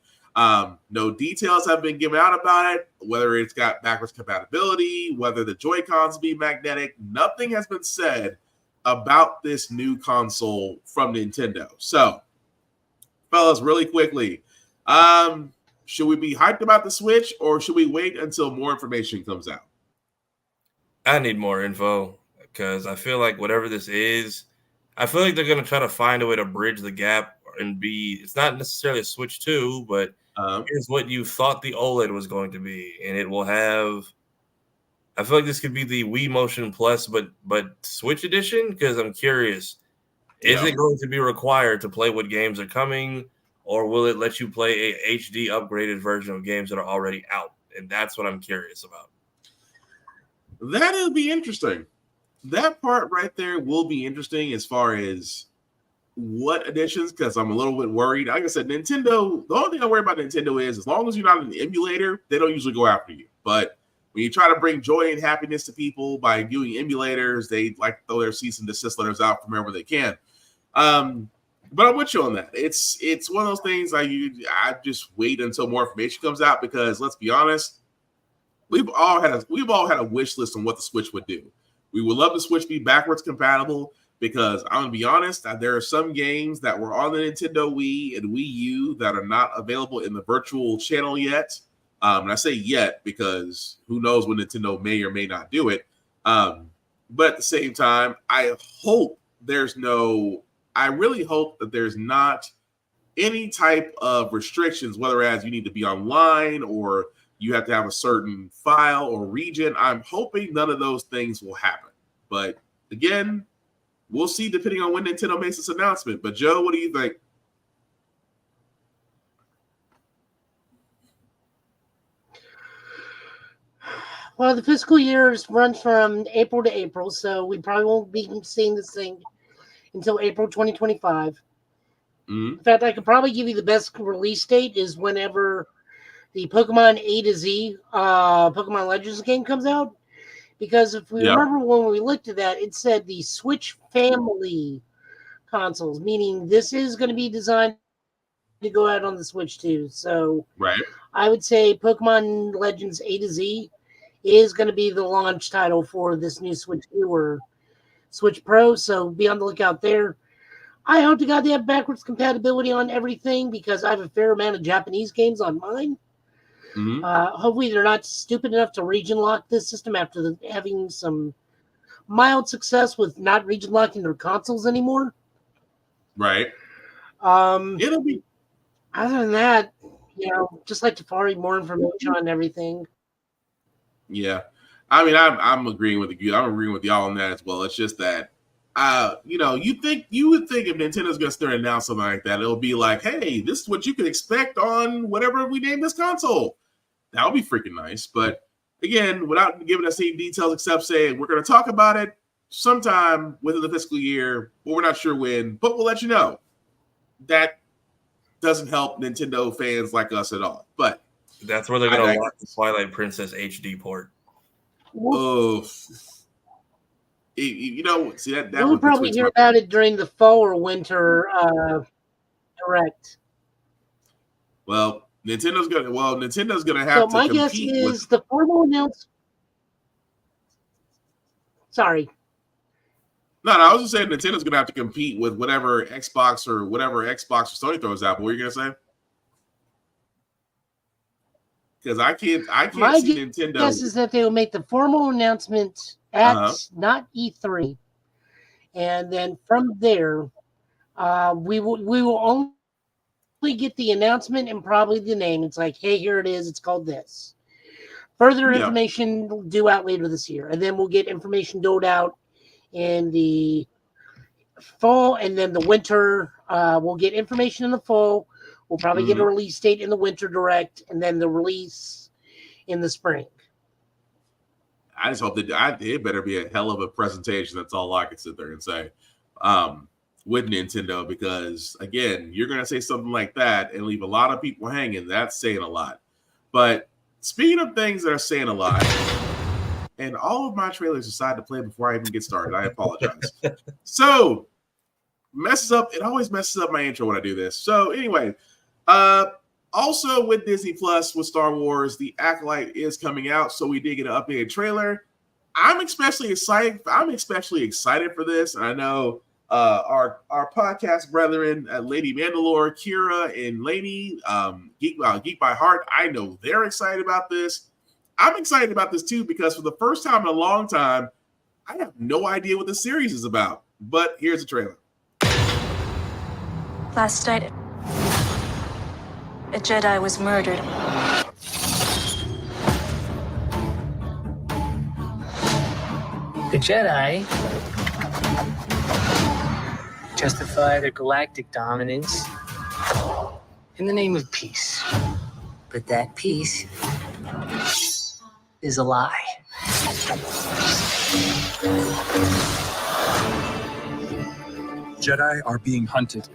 No details have been given out about it, whether it's got backwards compatibility, whether the Joy-Cons be magnetic. Nothing has been said about this new console from Nintendo. So, fellas, really quickly, should we be hyped about the Switch, or should we wait until more information comes out? I need more info because I feel like whatever this is, I feel like they're going to try to find a way to bridge the gap and it's not necessarily a Switch 2, but here's what you thought the OLED was going to be. And it will have, I feel like this could be the Wii Motion Plus, but Switch edition, because I'm curious, is it going to be required to play what games are coming, or will it let you play a HD upgraded version of games that are already out? And that's what I'm curious about. That'll be interesting. That part right there will be interesting as far as what editions, because I'm a little bit worried. Like I said, Nintendo, the only thing I worry about Nintendo is as long as you're not an emulator, they don't usually go after you. But when you try to bring joy and happiness to people by doing emulators, they like to throw their cease and desist letters out from wherever they can. But I'm with you on that. It's one of those things I just wait until more information comes out, because let's be honest, we've all had a wish list on what the Switch would do. We would love the Switch to be backwards compatible, because I'm gonna be honest, there are some games that were on the Nintendo Wii and Wii U that are not available in the virtual channel yet. And I say yet because who knows when Nintendo may or may not do it. But at the same time, I really hope that there's not any type of restrictions, whether as you need to be online or you have to have a certain file or region. I'm hoping none of those things will happen. But again, we'll see depending on when Nintendo makes this announcement. But Joe, what do you think? Well, the fiscal year runs from April to April, so we probably won't be seeing this thing until April 2025. In fact, I could probably give you the best release date is whenever the Pokemon A to Z Pokemon Legends game comes out. Because if we remember when we looked at that, it said the Switch family consoles, meaning this is going to be designed to go out on the Switch too. So I would say Pokemon Legends A to Z is going to be the launch title for this new Switch 2 or Switch Pro. So be on the lookout there. I hope to God they have backwards compatibility on everything, because I have a fair amount of Japanese games on mine. Hopefully they're not stupid enough to region lock this system after having some mild success with not region locking their consoles anymore. Right. It'll be. Other than that, just like Tafari, more information on everything. Yeah, I mean, I'm agreeing with you. I'm agreeing with y'all on that as well. It's just that, you would think if Nintendo's going to announce something like that, it'll be like, hey, this is what you can expect on whatever we name this console. That would be freaking nice. But again, without giving us any details except saying we're going to talk about it sometime within the fiscal year, but we're not sure when, but we'll let you know. That doesn't help Nintendo fans like us at all. But that's where they're going to lock the Twilight Princess HD port. Oh, you know, see that we'll probably hear about it during the fall or winter direct. Well, Nintendo's gonna have so to my compete guess is the formal announcement. Sorry. No, I was just saying Nintendo's gonna have to compete with whatever Xbox or Sony throws out. But what are you gonna say? Because I can't see Nintendo. My guess is that they will make the formal announcement at not E3, and then from there, we will only get the announcement and probably the name. It's like, hey, here it is. It's called this. Further information due out later this year, and then we'll get information doled out in the fall, and then the winter. We'll get information in the fall. We'll probably get a release date in the winter direct, and then the release in the spring. I just hope that it better be a hell of a presentation. That's all I can sit there and say with Nintendo, because again, you're going to say something like that and leave a lot of people hanging. That's saying a lot. But speaking of things that are saying a lot, and all of my trailers decide to play before I even get started. I apologize. So it always messes up my intro when I do this. So anyway, also with Disney Plus, with Star Wars, the Acolyte is coming out. So we did get an updated trailer. I'm especially excited for this. And I know our podcast brethren, Lady Mandalore, Kira, and Lainey, Geek by Heart, I know they're excited about this. I'm excited about this too, because for the first time in a long time, I have no idea what the series is about. But here's the trailer. Last night, a Jedi was murdered. The Jedi justify their galactic dominance in the name of peace. But that peace is a lie. Jedi are being hunted.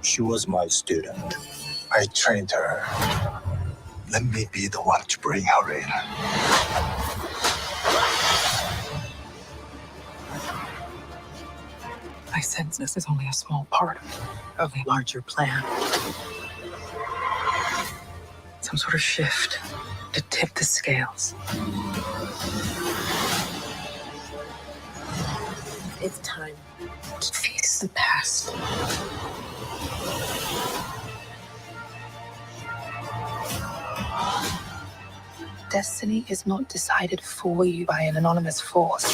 She was my student. I trained her. Let me be the one to bring her in. I sense this is only a small part of a larger plan. Some sort of shift to tip the scales. It's time to face the past. Destiny is not decided for you by an anonymous force.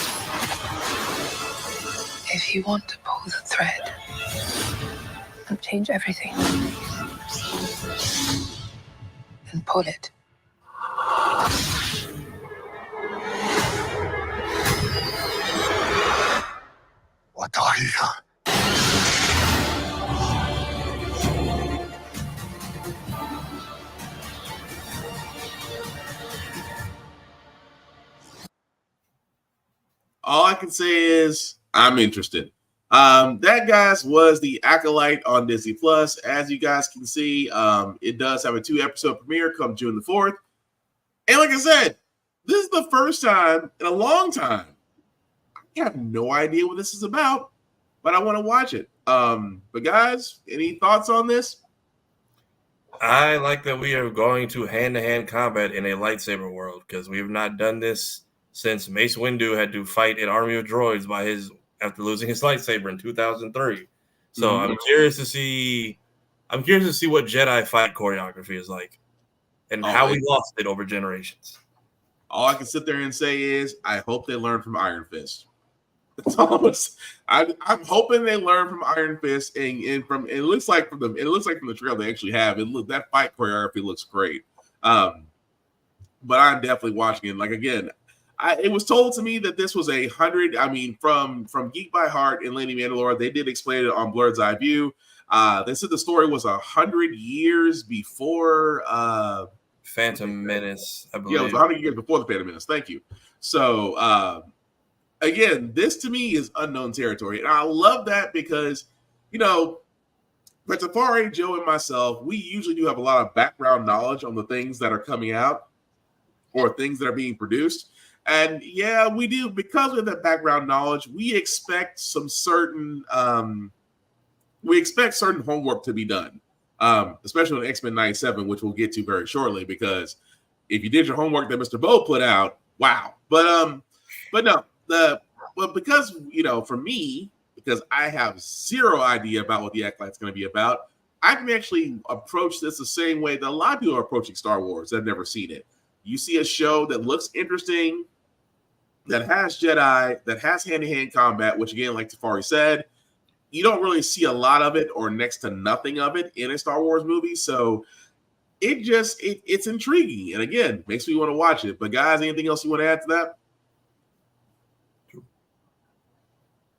If you want to pull the thread and change everything, then pull it. What are you? All I can say is I'm interested. That, guys, was the Acolyte on Disney Plus. As you guys can see, it does have a 2-episode premiere come June the 4th. And like I said, this is the first time in a long time. I have no idea what this is about, but I want to watch it. But guys, any thoughts on this? I like that we are going to hand-to-hand combat in a lightsaber world, because we have not done this since Mace Windu had to fight an army of droids after losing his lightsaber in 2003. So I'm curious to see what Jedi fight choreography is like, and how we lost it over generations. All I can sit there and say is I hope they learn from Iron Fist. That's all I'm hoping they learn from Iron Fist, and it looks like from the trailer they actually have that fight choreography looks great. But I'm definitely watching it. Like, again, it was told to me that this was 100. I mean, from Geek by Heart and Lady Mandalore, they did explain it on Blurred's Eye View. They said the story was 100 years before Phantom Menace, I believe. Yeah, it was 100 years before the Phantom Menace. Thank you. So, again, this to me is unknown territory. And I love that because, for Tafari, Joe, and myself, we usually do have a lot of background knowledge on the things that are coming out or things that are being produced. And yeah, we do, because of that background knowledge, we expect some certain homework to be done. Especially on X-Men 97, which we'll get to very shortly, because if you did your homework that Mr. Bo put out, wow. But no, because for me, because I have zero idea about what the Acolyte's going to be about, I can actually approach this the same way that a lot of people are approaching Star Wars that have never seen it. You see a show that looks interesting, that has Jedi, that has hand-to-hand combat, which again, like Tafari said, you don't really see a lot of it or next to nothing of it in a Star Wars movie. So it's intriguing. And again, makes me want to watch it. But guys, anything else you want to add to that?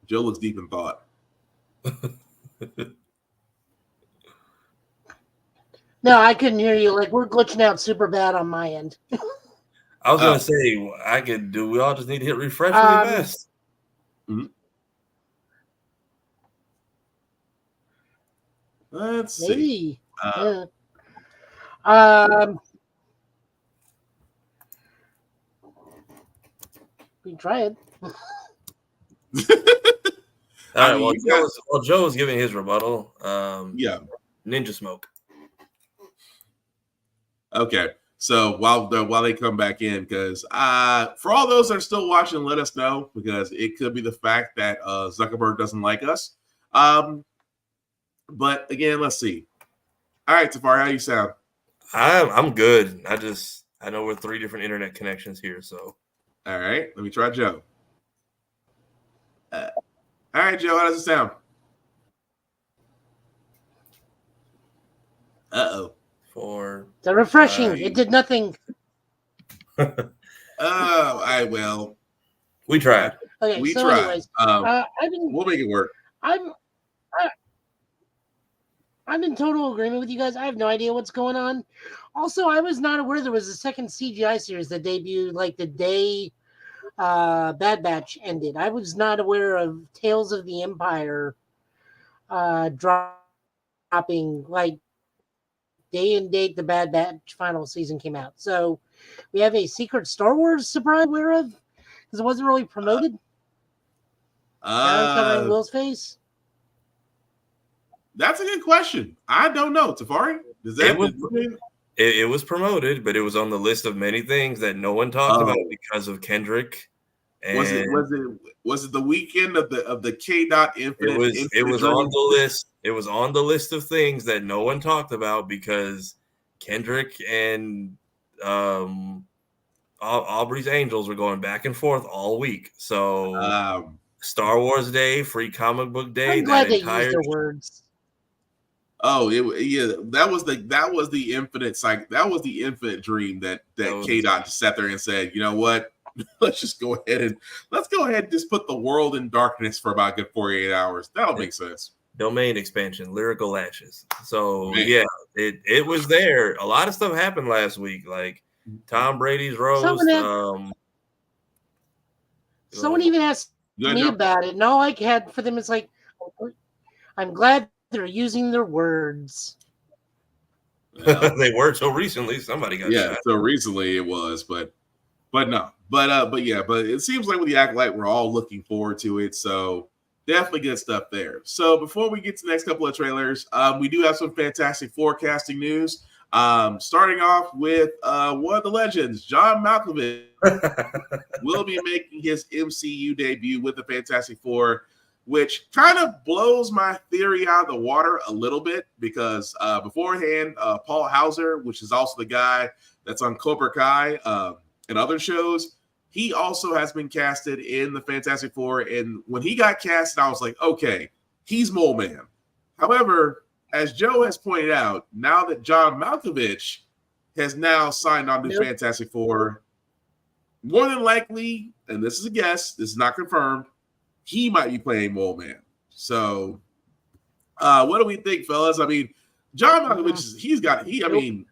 Joe looks deep in thought. No, I couldn't hear you. Like, we're glitching out super bad on my end. I was going to say, we all just need to hit refresh really fast. Mm-hmm. Let's see. We try it. All right. Joe was giving his rebuttal. Yeah. Ninja Smoke. Okay. So while they come back in, because for all those that are still watching, let us know, because it could be the fact that Zuckerberg doesn't like us. But again, let's see. All right, Tafari, how you sound? I'm good. I know we're 3 different internet connections here, so. All right, let me try Joe. All right, Joe, how does it sound? Uh-oh. The refreshing. It did nothing. Oh, I will. We tried. Okay, we so tried. anyways, we'll make it work. I'm in total agreement with you guys. I have no idea what's going on. Also, I was not aware there was a second CGI series that debuted like the day Bad Batch ended. I was not aware of Tales of the Empire dropping like day and date the Bad Batch final season came out. So we have a secret Star Wars surprise we're aware of because it wasn't really promoted. Covering Will's face. That's a good question. I don't know, Tafari. It was promoted, but it was on the list of many things that no one talked about because of Kendrick. And was it the weekend of the K-Dot Infinite? It was on the list. It was on the list of things that no one talked about because Kendrick and Aubrey's Angels were going back and forth all week. So Star Wars Day, Free Comic Book Day. I'm glad they used their words. Oh, that was the infinite that was the infinite dream that K-Dot just sat there and said, you know what? let's go ahead and just put the world in darkness for about a good 48 hours. That'll make sense. Domain expansion, Lyrical Lashes. So yeah, it was there. A lot of stuff happened last week, like Tom Brady's roast. Someone even asked me about it, and all I had for them is like, I'm glad they're using their words. They were till recently. Somebody got shot. So recently it was, but no. But it seems like with the Acolyte, we're all looking forward to it. So definitely good stuff there. So before we get to the next couple of trailers, we do have some fantastic forecasting news. Starting off with one of the legends, John Malkovich, will be making his MCU debut with the Fantastic Four, which kind of blows my theory out of the water a little bit because beforehand, Paul Hauser, which is also the guy that's on Cobra Kai and other shows, he also has been casted in the Fantastic Four. And when he got casted, I was like, okay, he's Mole Man. However, as Joe has pointed out, now that John Malkovich has now signed on to Fantastic Four, more than likely, and this is a guess, this is not confirmed, he might be playing Mole Man. So What do we think, fellas? I mean, John Malkovich,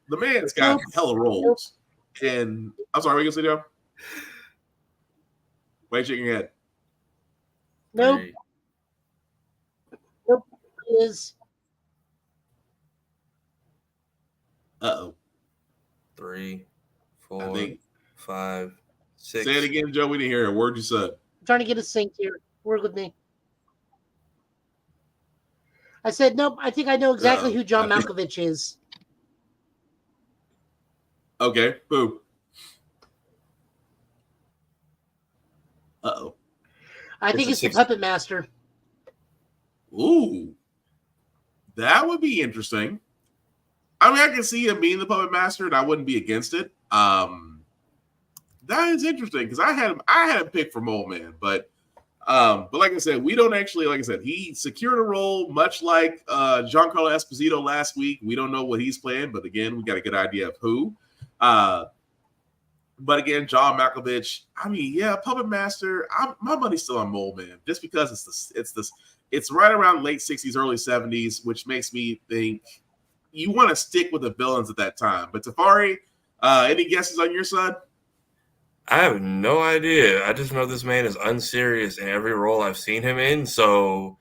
the man's got hella roles. And I'm sorry, what are you gonna say, Joe? Why are you shaking your head? Nope. Three. Nope. It is. Uh-oh. 3, I 4, think. 5, 6. Say it again, Joe. We didn't hear a word you said. I'm trying to get a sync here. Work with me. I said, nope, I think I know exactly who John Malkovich is. Okay, boom. Uh-oh. I think it's the Puppet Master. Ooh. That would be interesting. I mean, I can see him being the Puppet Master, and I wouldn't be against it. That is interesting, because I had him picked for Mole Man, but like I said, we don't actually, like I said, he secured a role much like Giancarlo Esposito last week. We don't know what he's playing, but again, we got a good idea of who. But again, John Malkovich, I mean, yeah, Puppet Master, my money's still on Mole Man, just because it's right around late 60s, early 70s, which makes me think you want to stick with the villains at that time. But Tafari, any guesses on your side? I have no idea. I just know this man is unserious in every role I've seen him in. So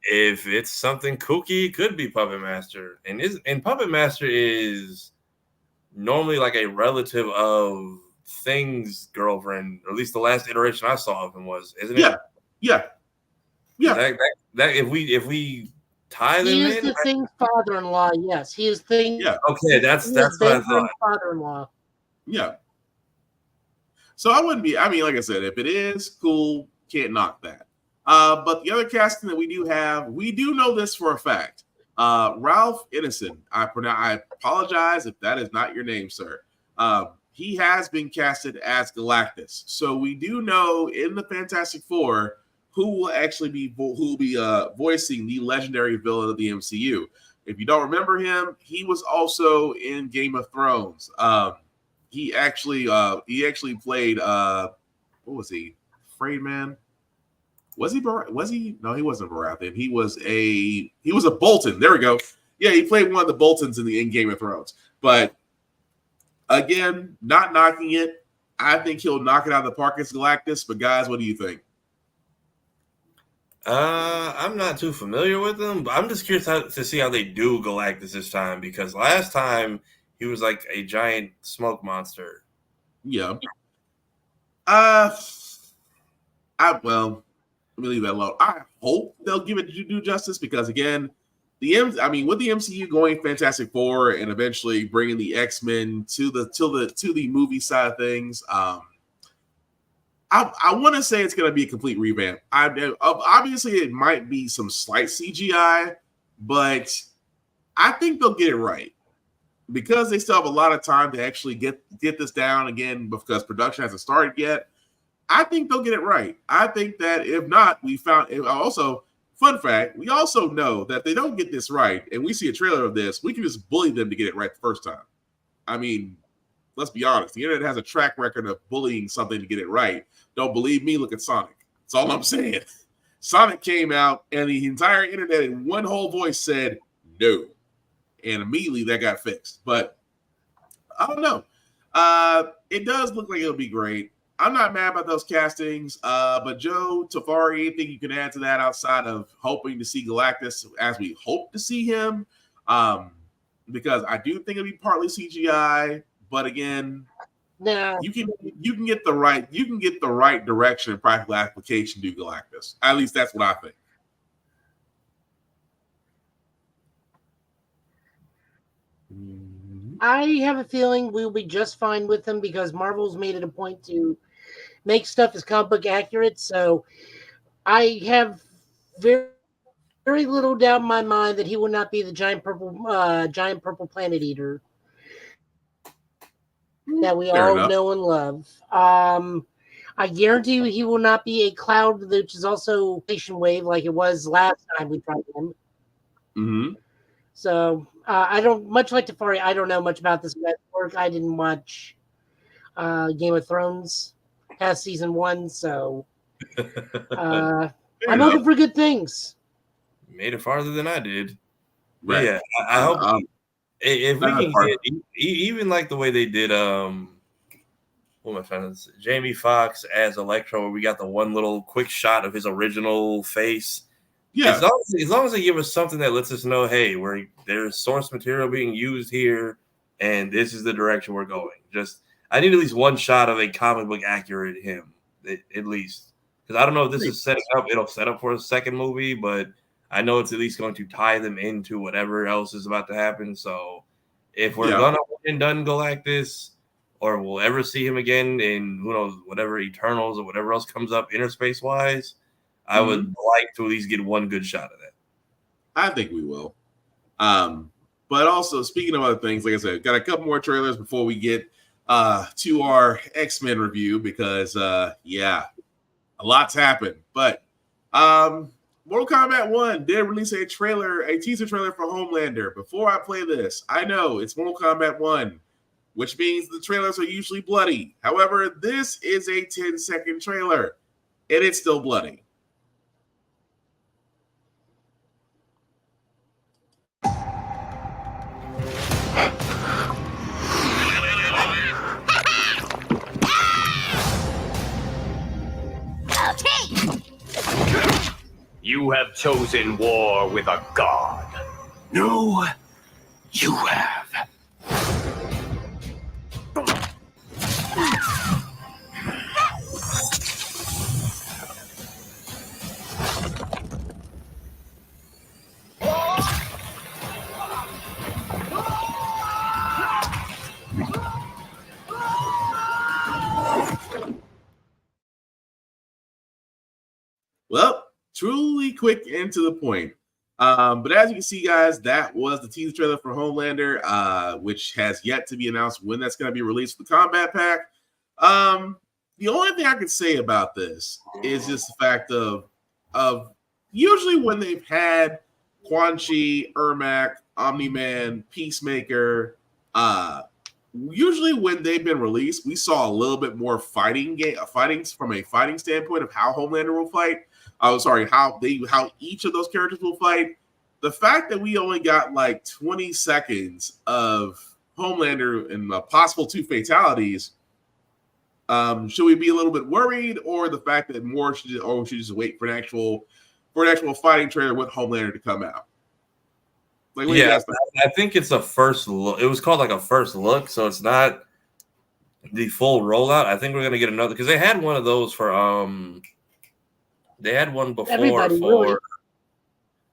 if it's something kooky, it could be Puppet Master. And Puppet Master is normally like a relative of Thing's girlfriend, or at least the last iteration I saw of him was, isn't it? Yeah. That if we tie them in, he is the Thing's father-in-law. Yes, he is Thing. Yeah. Okay, that's what I thought. Father-in-law. Yeah. So I wouldn't be. I mean, like I said, if it is cool, can't knock that. But the other casting that we do have, we do know this for a fact. Ralph Ineson. I apologize if that is not your name, sir. He has been casted as Galactus. So we do know in the Fantastic Four who will actually be voicing the legendary villain of the MCU. If you don't remember him, he was also in Game of Thrones. He actually played what was he? Afraid Man? Was he? No, he wasn't Baratheon. He was a Bolton. There we go. Yeah, he played one of the Boltons in Game of Thrones. But again, not knocking it. I think he'll knock it out of the park as Galactus. But guys, what do you think? I'm not too familiar with him, but I'm just curious to see how they do Galactus this time, because last time he was like a giant smoke monster. Yeah. Let me leave that alone. I hope they'll give it due justice, because again, with the MCU going Fantastic Four and eventually bringing the X-Men to the movie side of things, I want to say it's going to be a complete revamp. Obviously, it might be some slight CGI, but I think they'll get it right, because they still have a lot of time to actually get this down again, because production hasn't started yet. I think they'll get it right. I think that if not, fun fact, we also know that they don't get this right, and we see a trailer of this, we can just bully them to get it right the first time. I mean, let's be honest. The internet has a track record of bullying something to get it right. Don't believe me? Look at Sonic. That's all I'm saying. Sonic came out, and the entire internet in one whole voice said no. And immediately that got fixed. But I don't know. It does look like it'll be great. I'm not mad about those castings. But Joe, Tafari, anything you can add to that outside of hoping to see Galactus as we hope to see him? Because I do think it'll be partly CGI. But again, no, you can get the right direction and practical application to Galactus. At least that's what I think. I have a feeling we'll be just fine with him, because Marvel's made it a point to make stuff as comic book accurate. So I have very, very little doubt in my mind that he will not be the giant purple planet eater that we all know and love. I guarantee you he will not be a cloud, which is also station wave like it was last time we tried him. Mm-hmm. So I don't, much like Tafari, I don't know much about this guy's work. I didn't watch Game of Thrones past season 1, so I'm hoping for good things. made it farther than I did. But Right. yeah, I hope if we can part. get even like the way they did what am I trying to say? Jamie Foxx as Electro, where we got the one little quick shot of his original face. Yeah. As long as they give us something that lets us know, hey, there's source material being used here, and this is the direction we're going. I need at least one shot of a comic book accurate him, at least, because I don't know if this is setting up. It'll set up for a second movie, but I know it's at least going to tie them into whatever else is about to happen. So if we're gonna one and done Galactus, or we'll ever see him again in who knows whatever Eternals or whatever else comes up interspace wise, I would like to at least get one good shot of that. I think we will. But also speaking of other things, like I said, got a couple more trailers before we get to our X-Men review because a lot's happened. But Mortal Kombat 1 did release a teaser trailer for Homelander. Before I play this, I know it's Mortal Kombat 1, which means the trailers are usually bloody. However, this is a 10-second trailer, and it's still bloody. You have chosen war with a god. No, you have. Well, truly quick and to the point. But as you can see, guys, that was the teaser trailer for Homelander, which has yet to be announced when that's going to be released for the Combat Pack. The only thing I could say about this is just the fact of usually when they've had Quan Chi, Ermac, Omni-Man, Peacemaker, usually when they've been released, we saw a little bit more fighting from a fighting standpoint of how Homelander will fight. How each of those characters will fight. The fact that we only got like 20 seconds of Homelander and possible 2 fatalities, should we be a little bit worried, or the fact that we should just wait for an actual fighting trailer with Homelander to come out? Like, I think it's a first look. It was called like a first look, so it's not the full rollout. I think we're gonna get another because they had one of those for They had one before really?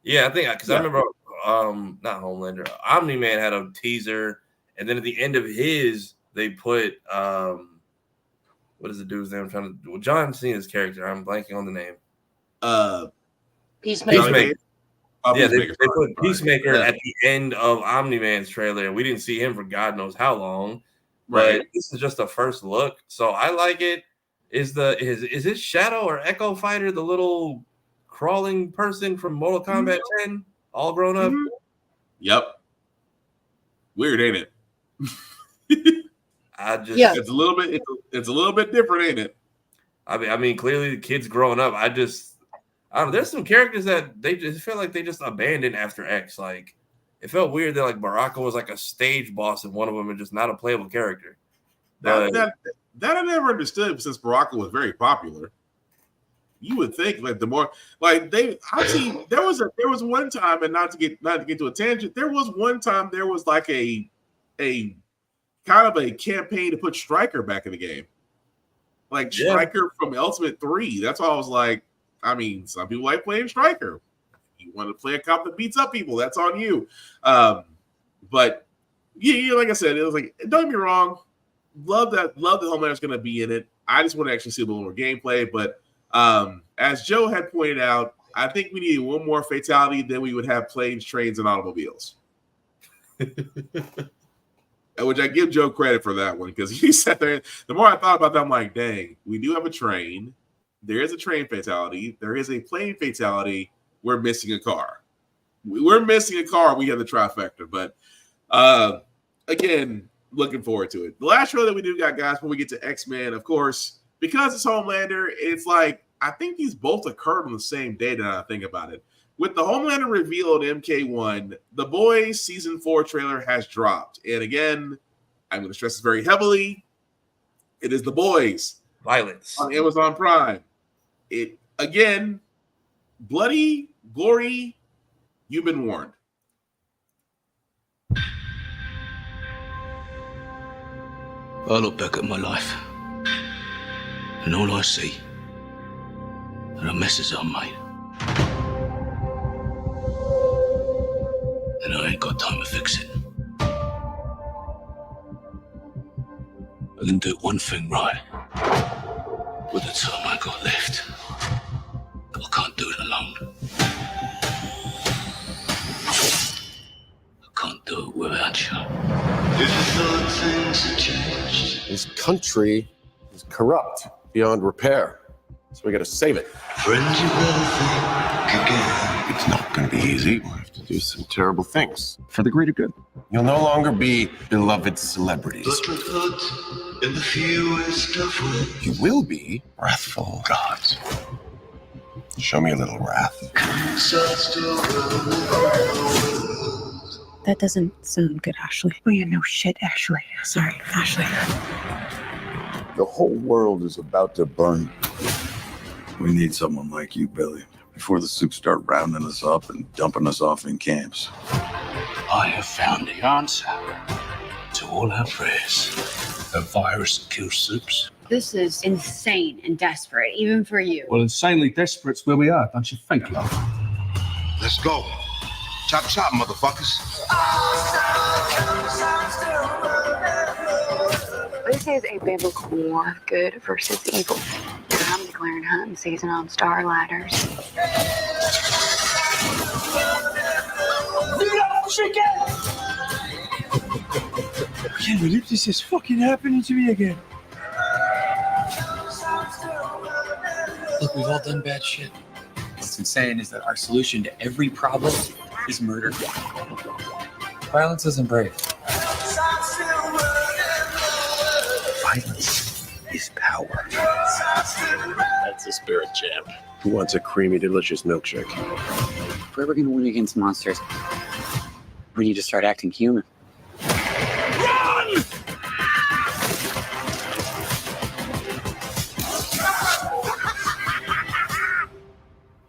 Yeah, I think because I remember not Homelander. Omni-Man had a teaser, and then at the end of his, they put what is the dude's name? John Cena's character. I'm blanking on the name. Peacemaker. Yeah, they put Peacemaker at the end of Omni-Man's trailer, and we didn't see him for God knows how long. Right. But this is just a first look, so I like it. Is it Shadow or Echo Fighter, the little crawling person from Mortal Kombat 10, all grown up? Yep. Weird, ain't it? It's a little bit different, ain't it? I mean, clearly the kid's growing up. I don't know. There's some characters that they just feel like they just abandoned after X. Like, it felt weird that like Baraka was like a stage boss in one of them and just not a playable character. That I never understood since Baraka was very popular. You would think like the more like there was one time, and not to get to a tangent, there was one time there was like a kind of a campaign to put Stryker back in the game. Like Stryker from Ultimate 3. That's why I was like, I mean, some people like playing Stryker. You want to play a cop that beats up people, that's on you. But yeah, like I said, it was like, don't get me wrong. Love that Homelander's going to be in it. I just want to actually see a little more gameplay. But as Joe had pointed out, I think we need one more fatality, then we would have planes, trains, and automobiles. Which I give Joe credit for that one, because he sat there. The more I thought about that, I'm like, dang, we do have a train. There is a train fatality. There is a plane fatality. We're missing a car. We're missing a car. We have the trifecta. But again, looking forward to it. The last show that we do got, guys, when we get to X-Men, of course, because it's Homelander, it's like, I think these both occurred on the same day now I think about it. with the Homelander reveal on MK1, The Boys season 4 trailer has dropped. And again, I'm going to stress this very heavily. It is The Boys. Violence. On Amazon Prime. It, again, bloody, gory, you've been warned. I look back at my life, and all I see are the messes I made. And I ain't got time to fix it. I can do one thing right with the time I got left. But I can't do it alone. I can't do it without you. This country is corrupt beyond repair. So we gotta save it. It's not gonna be easy. We'll have to do some terrible things for the greater good. You'll no longer be beloved celebrities. You will be wrathful gods. Show me a little wrath. That doesn't sound good, Ashley. Oh, yeah, no shit, Ashley. Sorry, Ashley. The whole world is about to burn. We need someone like you, Billy, before the soups start rounding us up and dumping us off in camps. I have found the answer to all our prayers. A virus that kills soups. This is insane and desperate, even for you. Well, insanely desperate's where we are, don't you think, love? Let's go. Chop chop, motherfuckers. This is a biblical war of good versus evil. I'm declaring hunting season on Star Ladders. I can't believe this is fucking happening to me again. Look, we've all done bad shit. What's insane is that our solution to every problem is murder. Violence isn't brave. Violence is power. That's the spirit, champ. Who wants a creamy, delicious milkshake? If we're ever gonna win against monsters, we need to start acting human.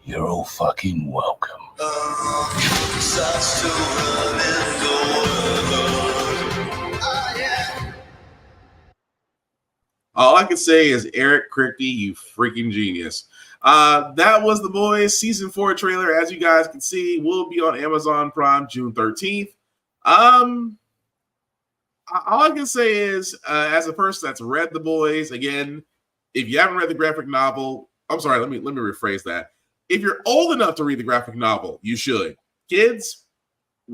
You're all fucking welcome. All I can say is, Eric Kripke, you freaking genius. That was The Boys season 4 trailer. As you guys can see, will be on Amazon Prime June 13th. All I can say is, as a person that's read The Boys, again, if you haven't read the graphic novel, I'm sorry, let me rephrase that. If you're old enough to read the graphic novel, you should. Kids,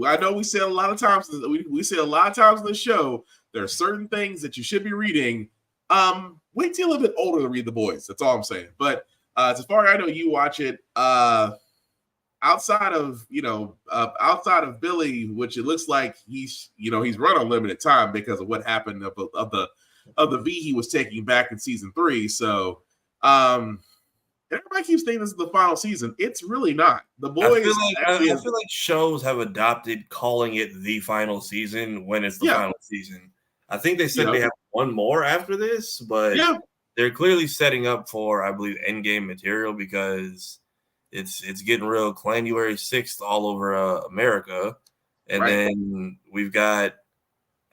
I know we say a lot of times, we say a lot of times in the show, there are certain things that you should be reading. Wait till you're a little bit older to read The Boys. That's all I'm saying. But as far as I know, you watch it. Outside of Billy, which it looks like he's run on limited time because of what happened of the V he was taking back in season 3. So everybody keeps thinking this is the final season. It's really not. The Boys. I feel like shows have adopted calling it the final season when it's the final season. I think they said they have one more after this, but they're clearly setting up for, I believe, endgame material because it's getting real January 6th all over America. And then we've got,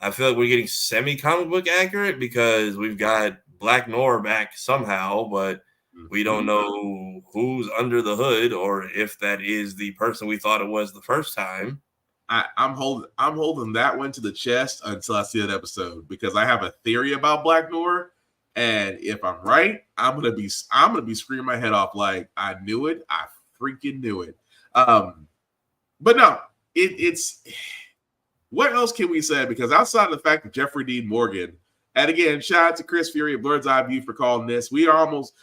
I feel like we're getting semi-comic book accurate because we've got Black Noir back somehow, but we don't know who's under the hood or if that is the person we thought it was the first time. I'm holding that one to the chest until I see that episode because I have a theory about Black Noir, and if I'm right, I'm gonna be screaming my head off like I knew it, I freaking knew it. But no, it's what else can we say? Because outside of the fact that Jeffrey Dean Morgan, and again, shout out to Chris Fury at Bird's Eye View for calling this. We almost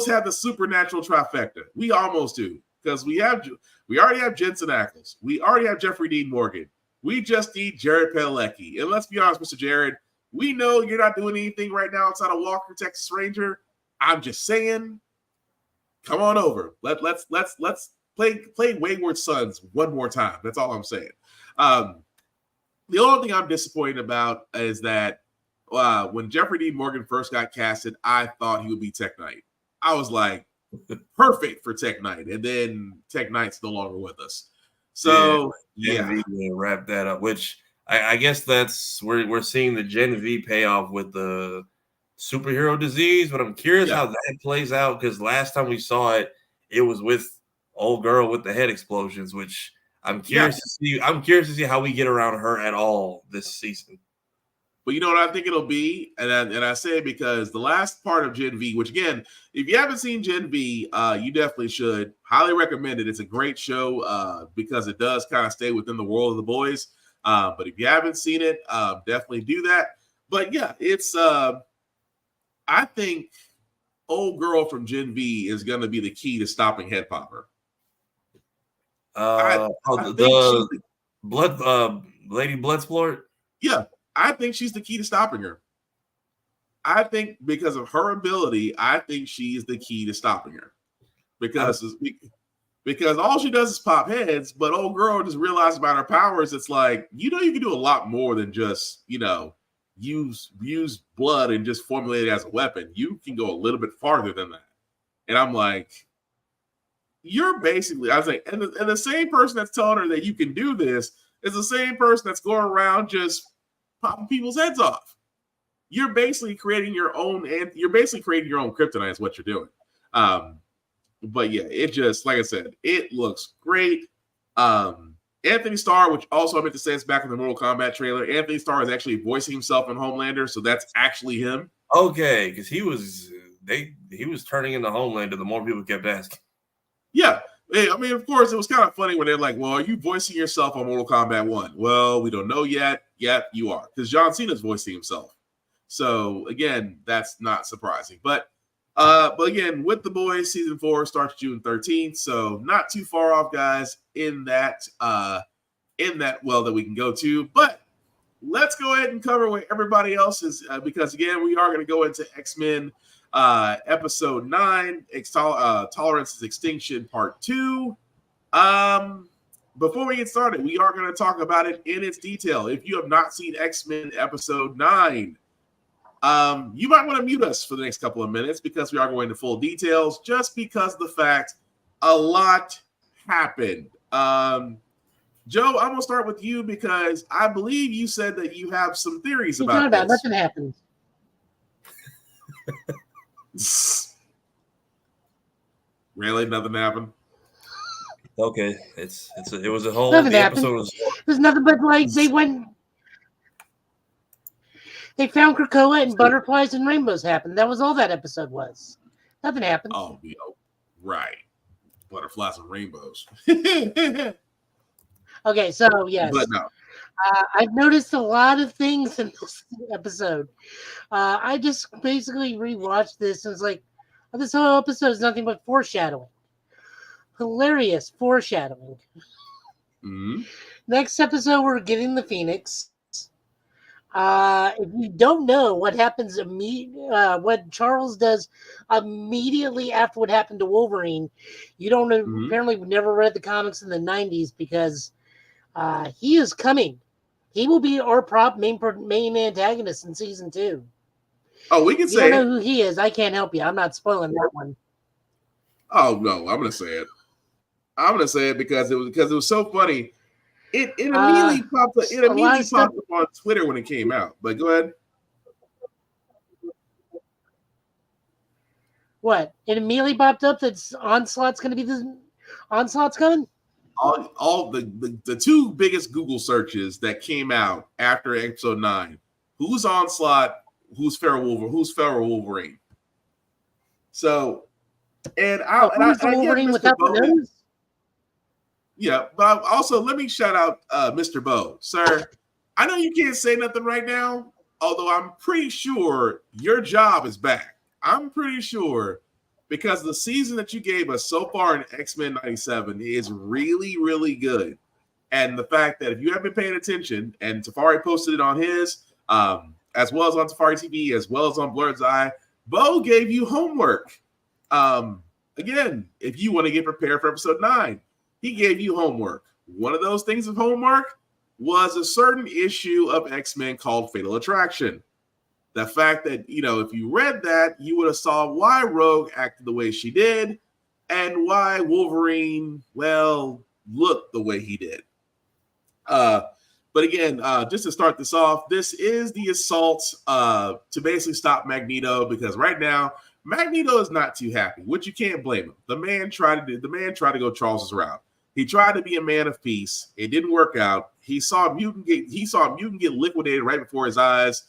have the supernatural trifecta. We almost do because we already have Jensen Ackles. We already have Jeffrey Dean Morgan. We just need Jared Padalecki. And let's be honest, Mr. Jared, we know you're not doing anything right now outside of Walker, Texas Ranger. I'm just saying, come on over. Let's play Wayward Sons one more time. That's all I'm saying. The only thing I'm disappointed about is that when Jeffrey Dean Morgan first got casted, I thought he would be Tech Knight. I was like, perfect for Tech Knight, and then Tech Knight's no longer with us. So Gen V wrap that up, which I guess that's we're seeing the Gen V payoff with the superhero disease, but I'm curious how that plays out because last time we saw it, it was with old girl with the head explosions, which I'm curious to see. I'm curious to see how we get around her at all this season. But you know what I think it'll be, and I say it because the last part of Gen V, which again, if you haven't seen Gen V, you definitely should. Highly recommend it. It's a great show because it does kind of stay within the world of the boys. But if you haven't seen it, definitely do that. But yeah, it's I think old girl from Gen V is going to be the key to stopping Head Popper. The Lady Bloodsport. Yeah, I think she's the key to stopping her. I think because of her ability, I think she is the key to stopping her. Because all she does is pop heads, but old girl just realized about her powers. It's like, you can do a lot more than just, use blood and just formulate it as a weapon. You can go a little bit farther than that. And I'm like, you're basically, I was like, and the same person that's telling her that you can do this is the same person that's going around just popping people's heads off. You're basically creating your own kryptonite is what you're doing. But yeah, it just, like I said, it looks great. Anthony Starr, which also I meant to say is back in the Mortal Kombat trailer. Anthony Starr is actually voicing himself in Homelander, so that's actually him. Okay, because he was turning into Homelander the more people kept asking. Yeah. I mean, of course, it was kind of funny when they're like, well, are you voicing yourself on Mortal Kombat 1? Well, we don't know yet. Yep, you are. Because John Cena's voicing himself. So, again, that's not surprising. But again, with the boys, season 4 starts June 13th. So, not too far off, guys, in that well that we can go to. But let's go ahead and cover what everybody else is, because, again, we are going to go into X-Men episode 9, Tolerance is Extinction part 2. Before we get started, we are going to talk about it in its detail. If you have not seen X-Men episode 9, you might want to mute us for the next couple of minutes because we are going into full details, just because of the fact a lot happened. Joe, I'm going to start with you because I believe you said that you have some theories about this. Nothing happened. Really, nothing happened. Okay, it was a whole. Nothing the happened. episode was. There's nothing but they found Krakoa and butterflies and rainbows happened. That was all that episode was. Nothing happened. Oh, right. Butterflies and rainbows. Okay, so yes. But no. I've noticed a lot of things in this episode. I just basically rewatched this and was like, this whole episode is nothing but foreshadowing. Hilarious foreshadowing. Mm-hmm. Next episode, we're getting the Phoenix. If you don't know what happens what Charles does immediately after what happened to Wolverine, you don't know. Mm-hmm. Apparently never read the comics in the 90s because he is coming. He will be our main antagonist in season 2. Oh, we can say you don't know who he is. I can't help you. I'm not spoiling that one. Oh no, I'm gonna say it. I'm gonna say it because it was so funny. It immediately popped up. It immediately popped up on Twitter when it came out. But go ahead. What? It immediately popped up that Onslaught's going to be the Onslaught's coming? All the two biggest Google searches that came out after episode 9. Who's Onslaught? Who's Feral Wolverine? So, and Wolverine without the nose? Yeah, but also let me shout out Mr. Bo. Sir, I know you can't say nothing right now, although I'm pretty sure your job is back. I'm pretty sure because the season that you gave us so far in X-Men 97 is really, really good. And the fact that if you have been paying attention, and Tafari posted it on his, as well as on Tafari TV, as well as on Blurred's Eye, Bo gave you homework. again, if you want to get prepared for episode 9, he gave you homework. One of those things of homework was a certain issue of X-Men called Fatal Attraction. The fact that, if you read that, you would have saw why Rogue acted the way she did and why Wolverine, looked the way he did. But again, just to start this off, this is the assault to basically stop Magneto, because right now Magneto is not too happy, which you can't blame him. The man tried to go Charles's route. He tried to be a man of peace. It didn't work out. He saw a mutant get liquidated right before his eyes,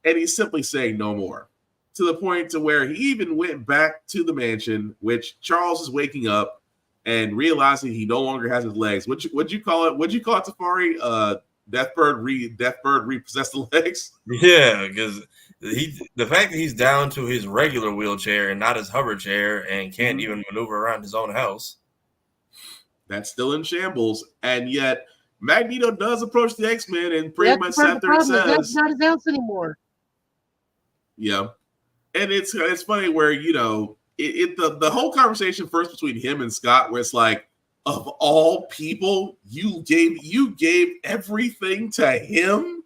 and he's simply saying no more. To the point to where he even went back to the mansion, which Charles is waking up and realizing he no longer has his legs. What'd you call it? What'd you call it, Safari? Deathbird repossessed the legs. Yeah, because the fact that he's down to his regular wheelchair and not his hover chair and can't even maneuver around his own house. That's still in shambles, and yet Magneto does approach the X-Men and pretty much sat there and says, "That's not his house anymore." Yeah, and it's funny where the whole conversation first between him and Scott, where it's like, of all people, you gave everything to him,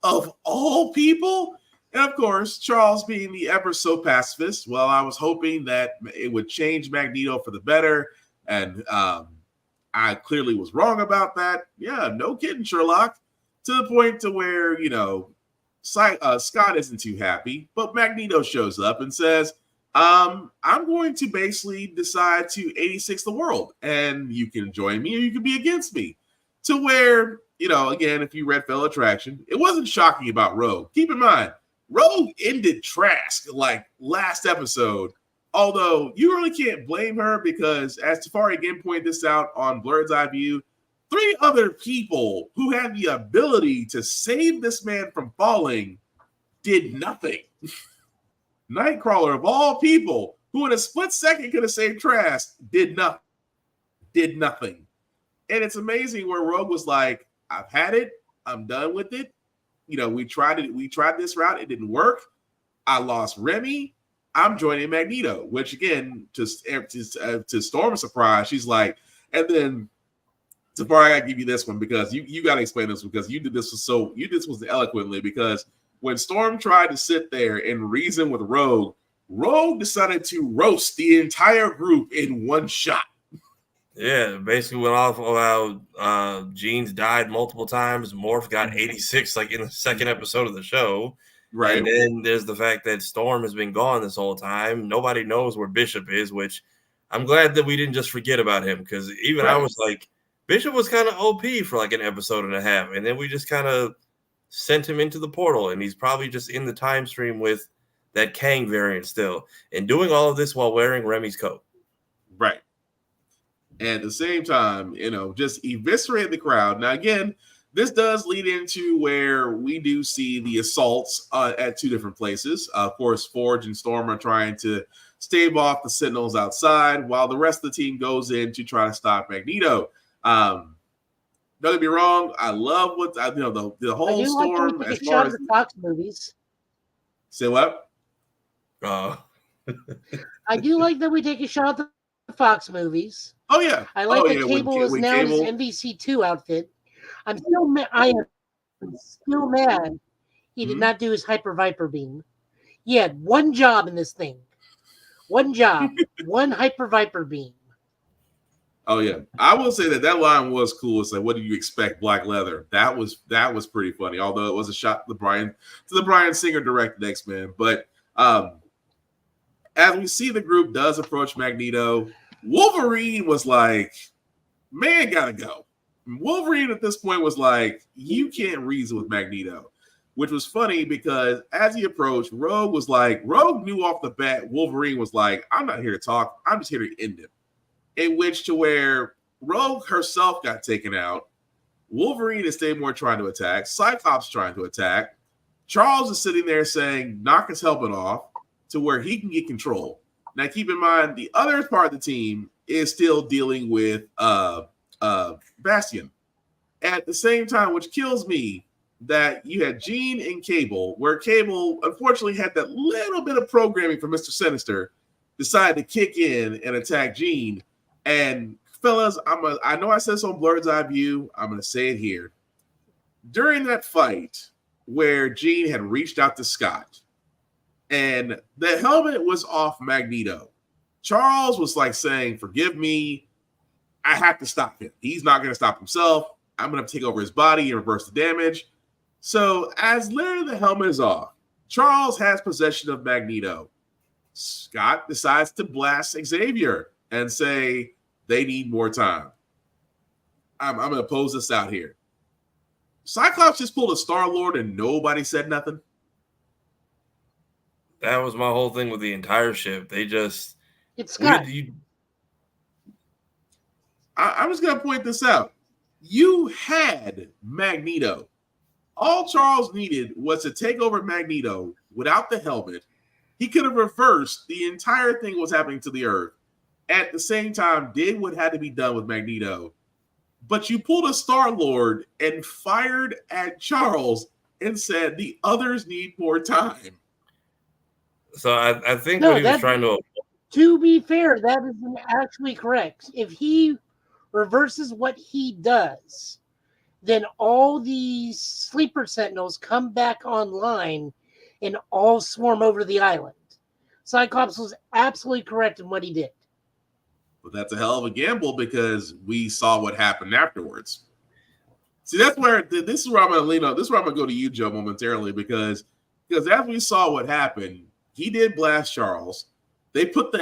of all people, and of course Charles being the ever so pacifist. Well, I was hoping that it would change Magneto for the better, and I clearly was wrong about that. Yeah, no kidding, Sherlock. To the point to where, Scott isn't too happy, but Magneto shows up and says, I'm going to basically decide to 86 the world, and you can join me or you can be against me. To where, again, if you read Fatal Attraction, it wasn't shocking about Rogue. Keep in mind, Rogue ended Trask like last episode. Although you really can't blame her, because as Tafari again pointed this out on Blurred's Eye View, 3 other people who had the ability to save this man from falling did nothing. Nightcrawler, of all people, who in a split second could have saved Trask, did nothing. And it's amazing where Rogue was like, I've had it. I'm done with it. We tried this route. It didn't work. I lost Remy. I'm joining Magneto, which again, to Storm's surprise, she's like, and then Safari, I gotta give you this one because you gotta explain this, because you did this eloquently, because when Storm tried to sit there and reason with Rogue decided to roast the entire group in one shot. Yeah, basically went off of how Jeans died multiple times. Morph got 86 like in the second episode of the show. Right. And then there's the fact that Storm has been gone this whole time. Nobody knows where Bishop is, which I'm glad that we didn't just forget about him, because even I was like, Bishop was kind of OP for like an episode and a half, and then we just kind of sent him into the portal, and he's probably just in the time stream with that Kang variant still, and doing all of this while wearing Remy's coat. Right. And at the same time, just eviscerate the crowd. Now, again, this does lead into where we do see the assaults at 2 different places. Of course, Forge and Storm are trying to stave off the Sentinels outside, while the rest of the team goes in to try to stop Magneto. Don't get me wrong, I love what the whole Storm. Like as far as the Fox movies. Say what? I do like that we take a shot at the Fox movies. Oh yeah, I like that Cable is now in his MVC2 outfit. I am still mad he did not do his Hyper Viper beam. He had one job in this thing. One job. One Hyper Viper beam. Oh yeah. I will say that line was cool. It's like, what do you expect, black leather? That was pretty funny, although it was a shot to the Bryan Singer directed X-Men. But as we see the group does approach Magneto, Wolverine was like, man, gotta go. Wolverine at this point was like, you can't reason with Magneto, which was funny because as he approached, Rogue knew off the bat, Wolverine was like, I'm not here to talk. I'm just here to end it. In which to where Rogue herself got taken out. Wolverine is staying more trying to attack. Cyclops trying to attack. Charles is sitting there saying, knock his helmet off to where he can get control. Now, keep in mind, the other part of the team is still dealing with Bastion. At the same time, which kills me, that you had Jean and Cable, where Cable unfortunately had that little bit of programming from Mr. Sinister, decided to kick in and attack Jean. And fellas, I know I said this on Blurred's Eye View. I'm gonna say it here. During that fight where Jean had reached out to Scott and the helmet was off Magneto, Charles was like saying, "Forgive me. I have to stop him. He's not going to stop himself. I'm going to take over his body and reverse the damage." So as literally the helmet is off, Charles has possession of Magneto. Scott decides to blast Xavier and say they need more time. I'm going to pose this out here. Cyclops just pulled a Star-Lord and nobody said nothing. That was my whole thing with the entire ship. They just... It's Scott. I'm just going to point this out. You had Magneto. All Charles needed was to take over Magneto without the helmet. He could have reversed the entire thing that was happening to the Earth. At the same time, did what had to be done with Magneto. But you pulled a Star-Lord and fired at Charles and said the others need more time. So I think what he was trying to... To be fair, that is actually correct. If he reverses what he does, then all these sleeper sentinels come back online and all swarm over the island. Cyclops was absolutely correct in what he did. But that's a hell of a gamble because we saw what happened afterwards. See, that's where this is where I'm going to lean on. This is where I'm going to go to you, Joe, momentarily, because as we saw what happened, he did blast Charles. They put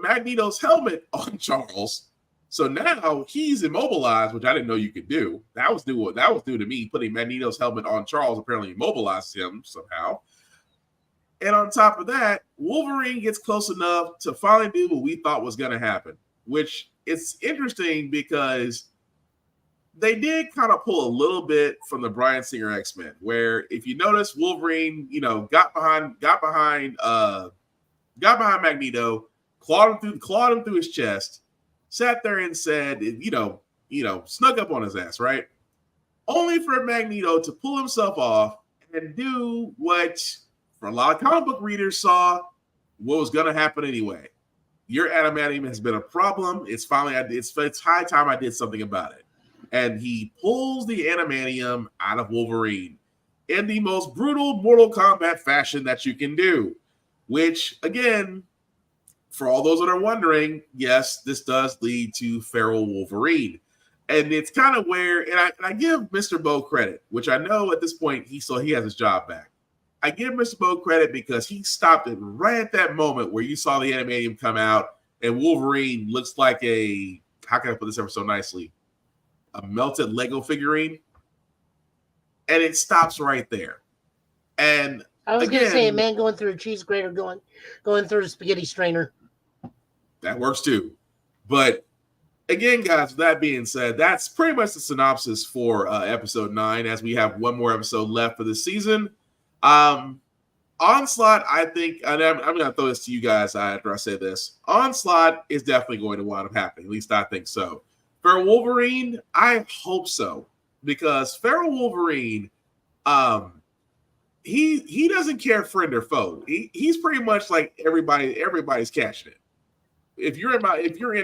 Magneto's helmet on Charles. So now he's immobilized, which I didn't know you could do. That was due to me. Putting Magneto's helmet on Charles apparently immobilized him somehow. And on top of that, Wolverine gets close enough to finally do what we thought was going to happen, which it's interesting because they did kind of pull a little bit from the Bryan Singer X-Men, where if you notice, Wolverine, got behind Magneto, clawed him through his chest, sat there and said, snuck up on his ass, right? Only for Magneto to pull himself off and do what, for a lot of comic book readers, saw what was going to happen anyway. Your adamantium has been a problem. It's high time I did something about it. And he pulls the adamantium out of Wolverine in the most brutal Mortal Kombat fashion that you can do. Which, again, for all those that are wondering, yes, this does lead to feral Wolverine. And it's kind of where, and I give Mr. Bo credit, which I know at this point he has his job back. I give Mr. Bo credit because he stopped it right at that moment where you saw the adamantium come out and Wolverine looks like how can I put this ever so nicely? A melted Lego figurine. And it stops right there. And I was going to say a man going through a cheese grater, going through a spaghetti strainer. That works too. But again, guys, with that being said, that's pretty much the synopsis for episode 9, as we have one more episode left for this season. Onslaught, I think, and I'm going to throw this to you guys after I say this. Onslaught is definitely going to wind up happening. At least I think so. For Wolverine, I hope so. Because feral Wolverine, he doesn't care friend or foe. He's pretty much like everybody's catching it. If you're in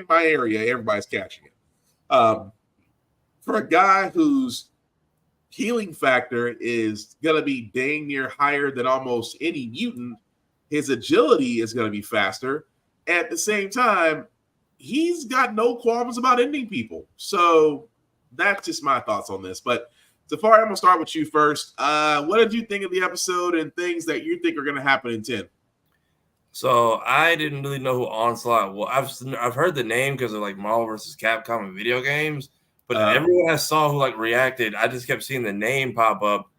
my area, everybody's catching it. For a guy whose healing factor is going to be dang near higher than almost any mutant, his agility is going to be faster. At the same time, he's got no qualms about ending people. So that's just my thoughts on this. But Safari, I'm going to start with you first. What did you think of the episode and things that you think are going to happen in 10? So I didn't really know who Onslaught was. I've heard the name because of like Marvel vs. Capcom and video games, but everyone I saw who like reacted, I just kept seeing the name pop up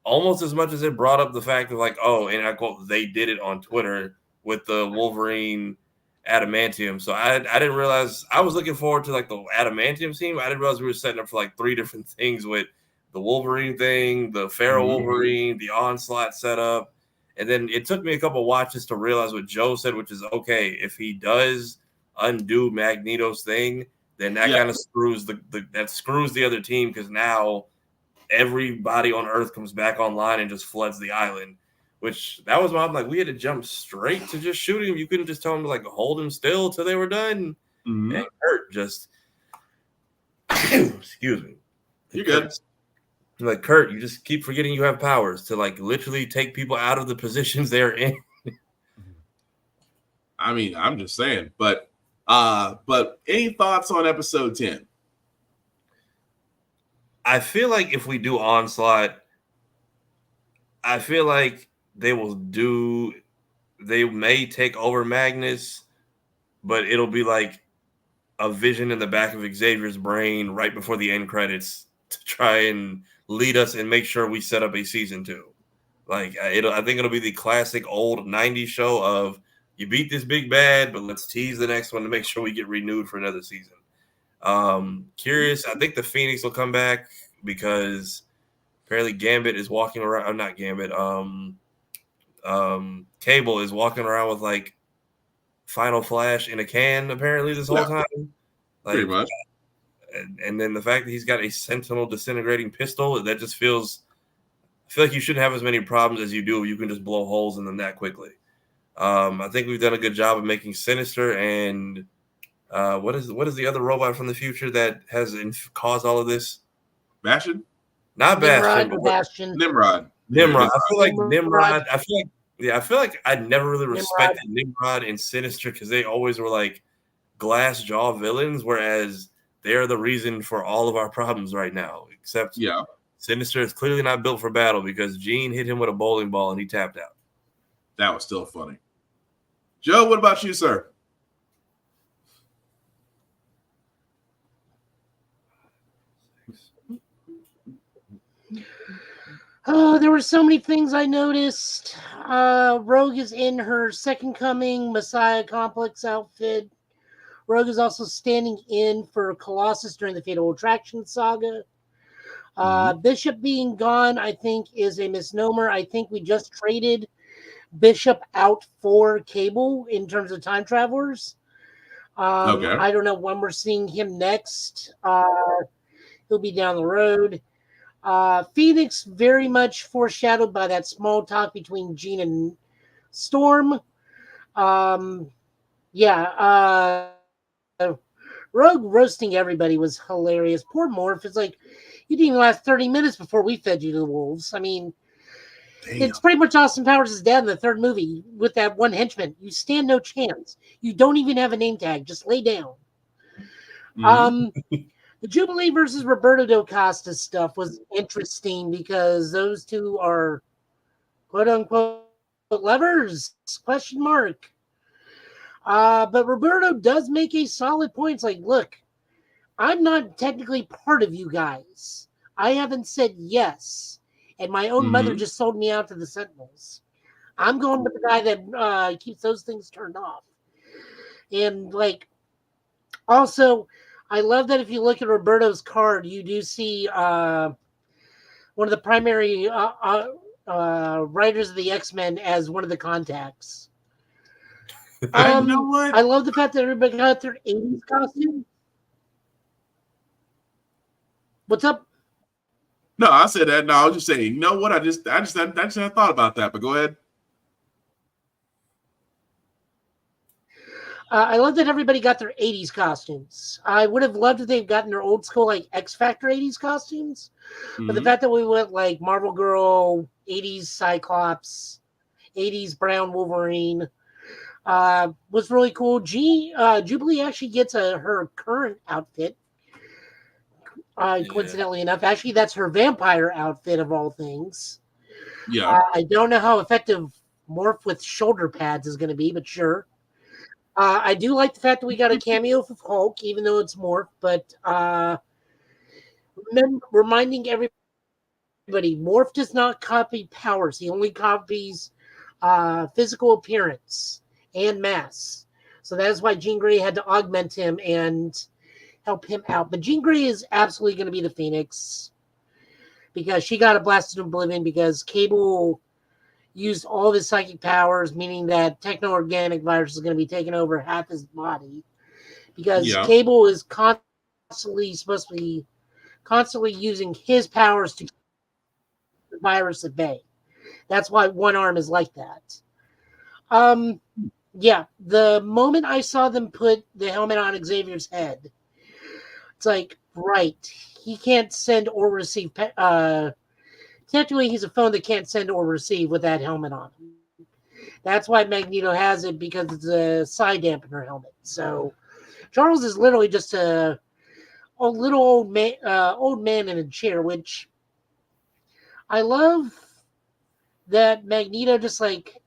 almost as much as it brought up the fact of like, oh, and I quote, they did it on Twitter with the Wolverine adamantium. So I didn't realize, I was looking forward to like the adamantium team. I didn't realize we were setting up for like 3 different things with the Wolverine thing, the feral Wolverine, the Onslaught setup. And then it took me a couple watches to realize what Joe said, which is, okay, if he does undo Magneto's thing, then that kind of screws the other team, because now everybody on Earth comes back online and just floods the island, which that was why I'm like, we had to jump straight to just shooting him. You couldn't just tell him to like hold him still till they were done. Mm-hmm. And Kurt just, excuse me. You're good. Like, Kurt, you just keep forgetting you have powers to like literally take people out of the positions they're in. I mean, I'm just saying, but any thoughts on episode 10? I feel like if we do Onslaught, I feel like they may take over Magnus, but it'll be like a vision in the back of Xavier's brain right before the end credits to try and lead us and make sure we set up a season 2. Like, I think it'll be the classic old 90s show of you beat this big bad, but let's tease the next one to make sure we get renewed for another season. Curious. I think the Phoenix will come back because apparently Gambit is walking around. Not Gambit. Cable is walking around with like Final Flash in a can apparently this whole time. Like, pretty much. And then the fact that he's got a Sentinel disintegrating pistol, that just feels. I feel like you shouldn't have as many problems as you do. You can just blow holes in them that quickly. I think we've done a good job of making Sinister and what is the other robot from the future that has caused all of this? Bastion? Not Bastion. Nimrod. Nimrod. I feel like Nimrod. I feel like I never really respected Nimrod and Sinister because they always were like glass jaw villains, whereas they are the reason for all of our problems right now. Except Sinister is clearly not built for battle because Jean hit him with a bowling ball and he tapped out. That was still funny. Joe, what about you, sir? Oh, there were so many things I noticed. Rogue is in her Second Coming Messiah Complex outfit. Rogue is also standing in for Colossus during the Fatal Attraction saga. Bishop being gone, I think, is a misnomer. I think we just traded Bishop out for Cable in terms of time travelers. I don't know when we're seeing him next. He'll be down the road. Phoenix very much foreshadowed by that small talk between Jean and Storm. Rogue roasting everybody was hilarious. Poor Morph is like, you didn't even last 30 minutes before we fed you to the wolves. I mean, it's pretty much Austin Powers' dad in the third movie with that one henchman. You stand no chance. You don't even have a name tag. Just lay down. The Jubilee versus Roberto da Costa stuff was interesting because those two are quote unquote lovers, ? But Roberto does make a solid point. It's like, look, I'm not technically part of you guys. I haven't said yes. And my own mother just sold me out to the Sentinels. I'm going with the guy that keeps those things turned off. And like, also, I love that if you look at Roberto's card, you do see one of the primary writers of the X-Men as one of the contacts. You know what? I love the fact that everybody got their 80s costume. What's up? No, I said that. No, I was just saying, you know what? I just hadn't thought about that, but go ahead. I love that everybody got their 80s costumes. I would have loved if they've gotten their old school, like X Factor 80s costumes. But the fact that we went like Marvel Girl, 80s Cyclops, 80s Brown Wolverine was really cool. Jubilee actually gets her current outfit. Coincidentally enough, actually, that's her vampire outfit of all things. Yeah. I don't know how effective Morph with shoulder pads is going to be, but sure. I do like the fact that we got a cameo for Hulk, even though it's Morph, but reminding everybody, Morph does not copy powers. He only copies physical appearance and mass. So that is why Jean Grey had to augment him and help him out. But Jean Grey is absolutely going to be the Phoenix because she got a blasted oblivion because Cable used all of his psychic powers, meaning that techno-organic virus is going to be taking over half his body because Cable is constantly using his powers to keep the virus at bay. That's why one arm is like that. Yeah, the moment I saw them put the helmet on Xavier's head, it's like, right, he can't send or receive. Technically, he's a phone that can't send or receive with that helmet on. That's why Magneto has it, because it's a side dampener helmet. So Charles is literally just a little old man in a chair, which I love that Magneto just like,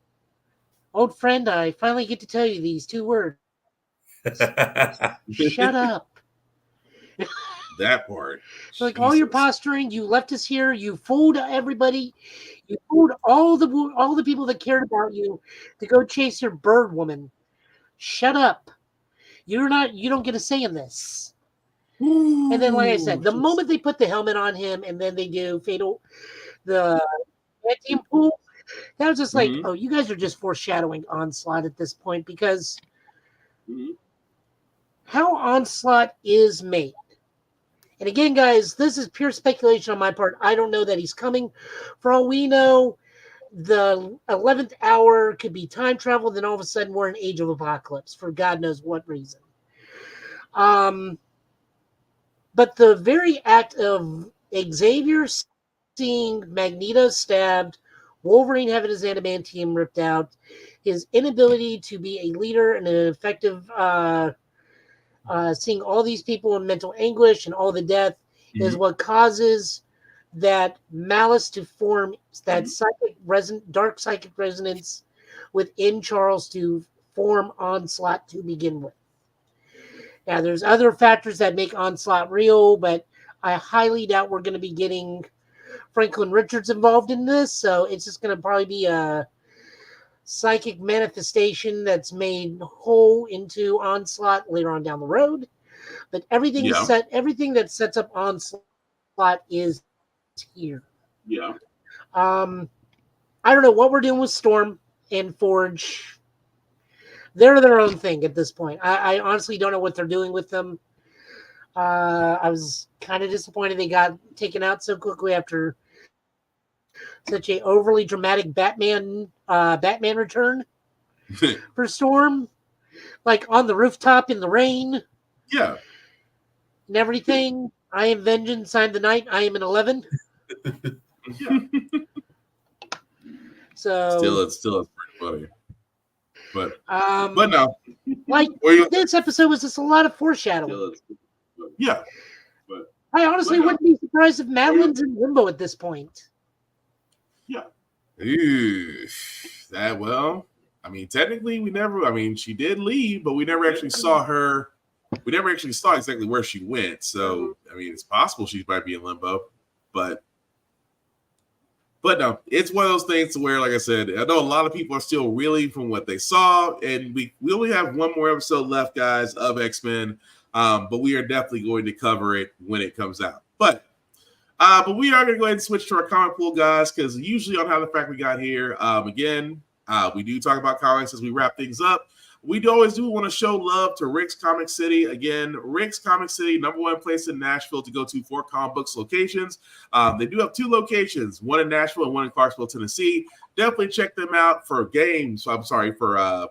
old friend, I finally get to tell you these 2 words. Shut up. That part. Like, all your posturing, you left us here, you fooled everybody, you fooled all the people that cared about you to go chase your bird woman. Shut up. You don't get a say in this. Ooh, and then, like I said, the moment they put the helmet on him and then they do the team pool, that was just like, oh, you guys are just foreshadowing Onslaught at this point, because how Onslaught is made. And again, guys, this is pure speculation on my part. I don't know that he's coming. For all we know, the 11th hour could be time travel, then all of a sudden we're in Age of Apocalypse for God knows what reason. But the very act of Xavier seeing Magneto stabbed, Wolverine having his adamantium ripped out, his inability to be a leader and an effective, seeing all these people in mental anguish and all the death is what causes that malice to form, that dark psychic resonance within Charles to form Onslaught to begin with. Now, there's other factors that make Onslaught real, but I highly doubt we're going to be getting Franklin Richards involved in this, so it's just going to probably be a psychic manifestation that's made whole into Onslaught later on down the road. But everything that sets up Onslaught is here. Yeah. I don't know what we're doing with Storm and Forge. They're their own thing at this point. I honestly don't know what they're doing with them. I was kind of disappointed they got taken out so quickly after such a overly dramatic Batman return for Storm, like on the rooftop in the rain. Yeah. And everything. I am vengeance, I'm the night, I am an 11. Yeah. So it's still pretty funny. But no. Like, this episode was just a lot of foreshadowing. Yeah. But I honestly wouldn't be surprised if Madeline's in limbo at this point. Yeah. Ooh, technically she did leave, but we never actually saw her. We never actually saw exactly where she went. So, it's possible she might be in limbo, but no, it's one of those things to where, like I said, I know a lot of people are still reeling from what they saw, and we only have one more episode left, guys, of X-Men, but we are definitely going to cover it when it comes out. But we are going to go ahead and switch to our comic pool, guys, because usually on How the Fact We Got Here, we do talk about comics as we wrap things up. We always want to show love to Rick's Comic City. Again, Rick's Comic City, #1 place in Nashville to go to for comic books locations. They do have 2 locations, one in Nashville and one in Clarksville, Tennessee. Definitely check them out for games. For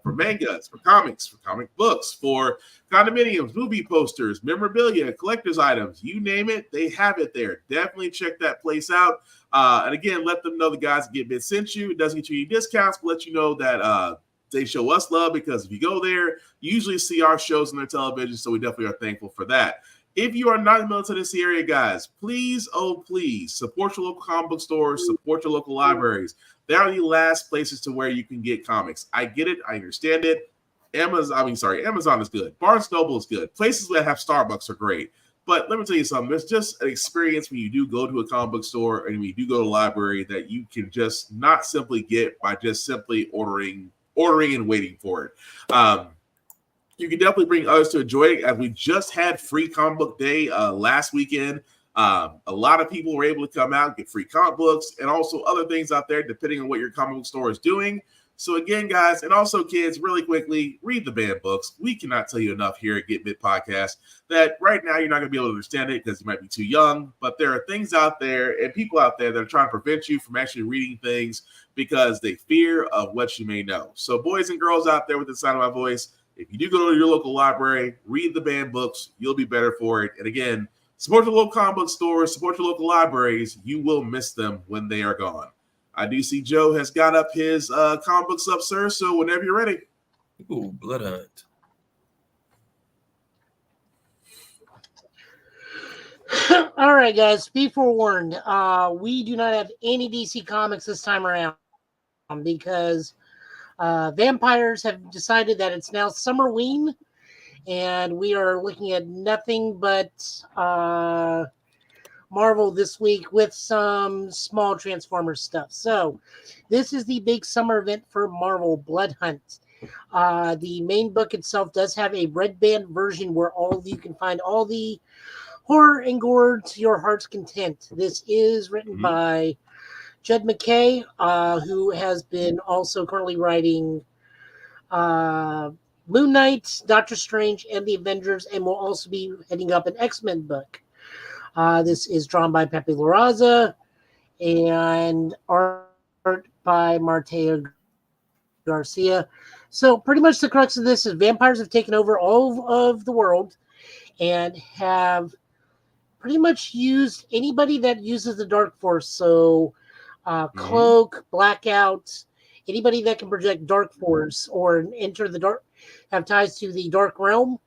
mangas, for comics, for comic books, for condominiums, movie posters, memorabilia, collector's items, you name it, they have it there. Definitely check that place out. And again, let them know the guys at Get Bit sent you. It doesn't get you any discounts, but let you know that they show us love, because if you go there, you usually see our shows on their television, so we definitely are thankful for that. If you are not in the Middle Tennessee area, guys, please, oh please, support your local comic book stores, support your local libraries. They are the last places to where you can get comics. I get it, I understand it. Amazon is good. Barnes & Noble is good. Places that have Starbucks are great. But let me tell you something. There's just an experience when you do go to a comic book store and when you do go to a library that you can just not simply get by just simply ordering and waiting for it. You can definitely bring others to enjoy it, as we just had free comic book day last weekend. A lot of people were able to come out and get free comic books and also other things out there, depending on what your comic book store is doing. So again, guys, and also kids, really quickly, read the banned books. We cannot tell you enough here at Get Bit Podcast that right now you're not going to be able to understand it because you might be too young, but there are things out there and people out there that are trying to prevent you from actually reading things because they fear of what you may know. So boys and girls out there with the sound of my voice, if you do go to your local library, read the banned books, you'll be better for it. And again, support the local comic book stores, support your local libraries. You will miss them when they are gone. I do see Joe has got up his comic books up, sir. So whenever you're ready. Ooh, Blood Hunt. All right, guys, be forewarned. We do not have any DC comics this time around because vampires have decided that it's now Summerween, and we are looking at nothing but Marvel this week with some small Transformers stuff. So this is the big summer event for Marvel, Blood Hunt. The main book itself does have a red band version where you can find all the horror and gore to your heart's content. This is written by Jed MacKay, who has been also currently writing Moon Knight, Doctor Strange, and the Avengers, and will also be heading up an X-Men book. This is drawn by Pepe Larraza and art by Mateo Garcia. So pretty much the crux of this is vampires have taken over all of the world and have pretty much used anybody that uses the Dark Force. So Cloak, Blackout, anybody that can project Dark Force or enter the dark, have ties to the Dark Realm,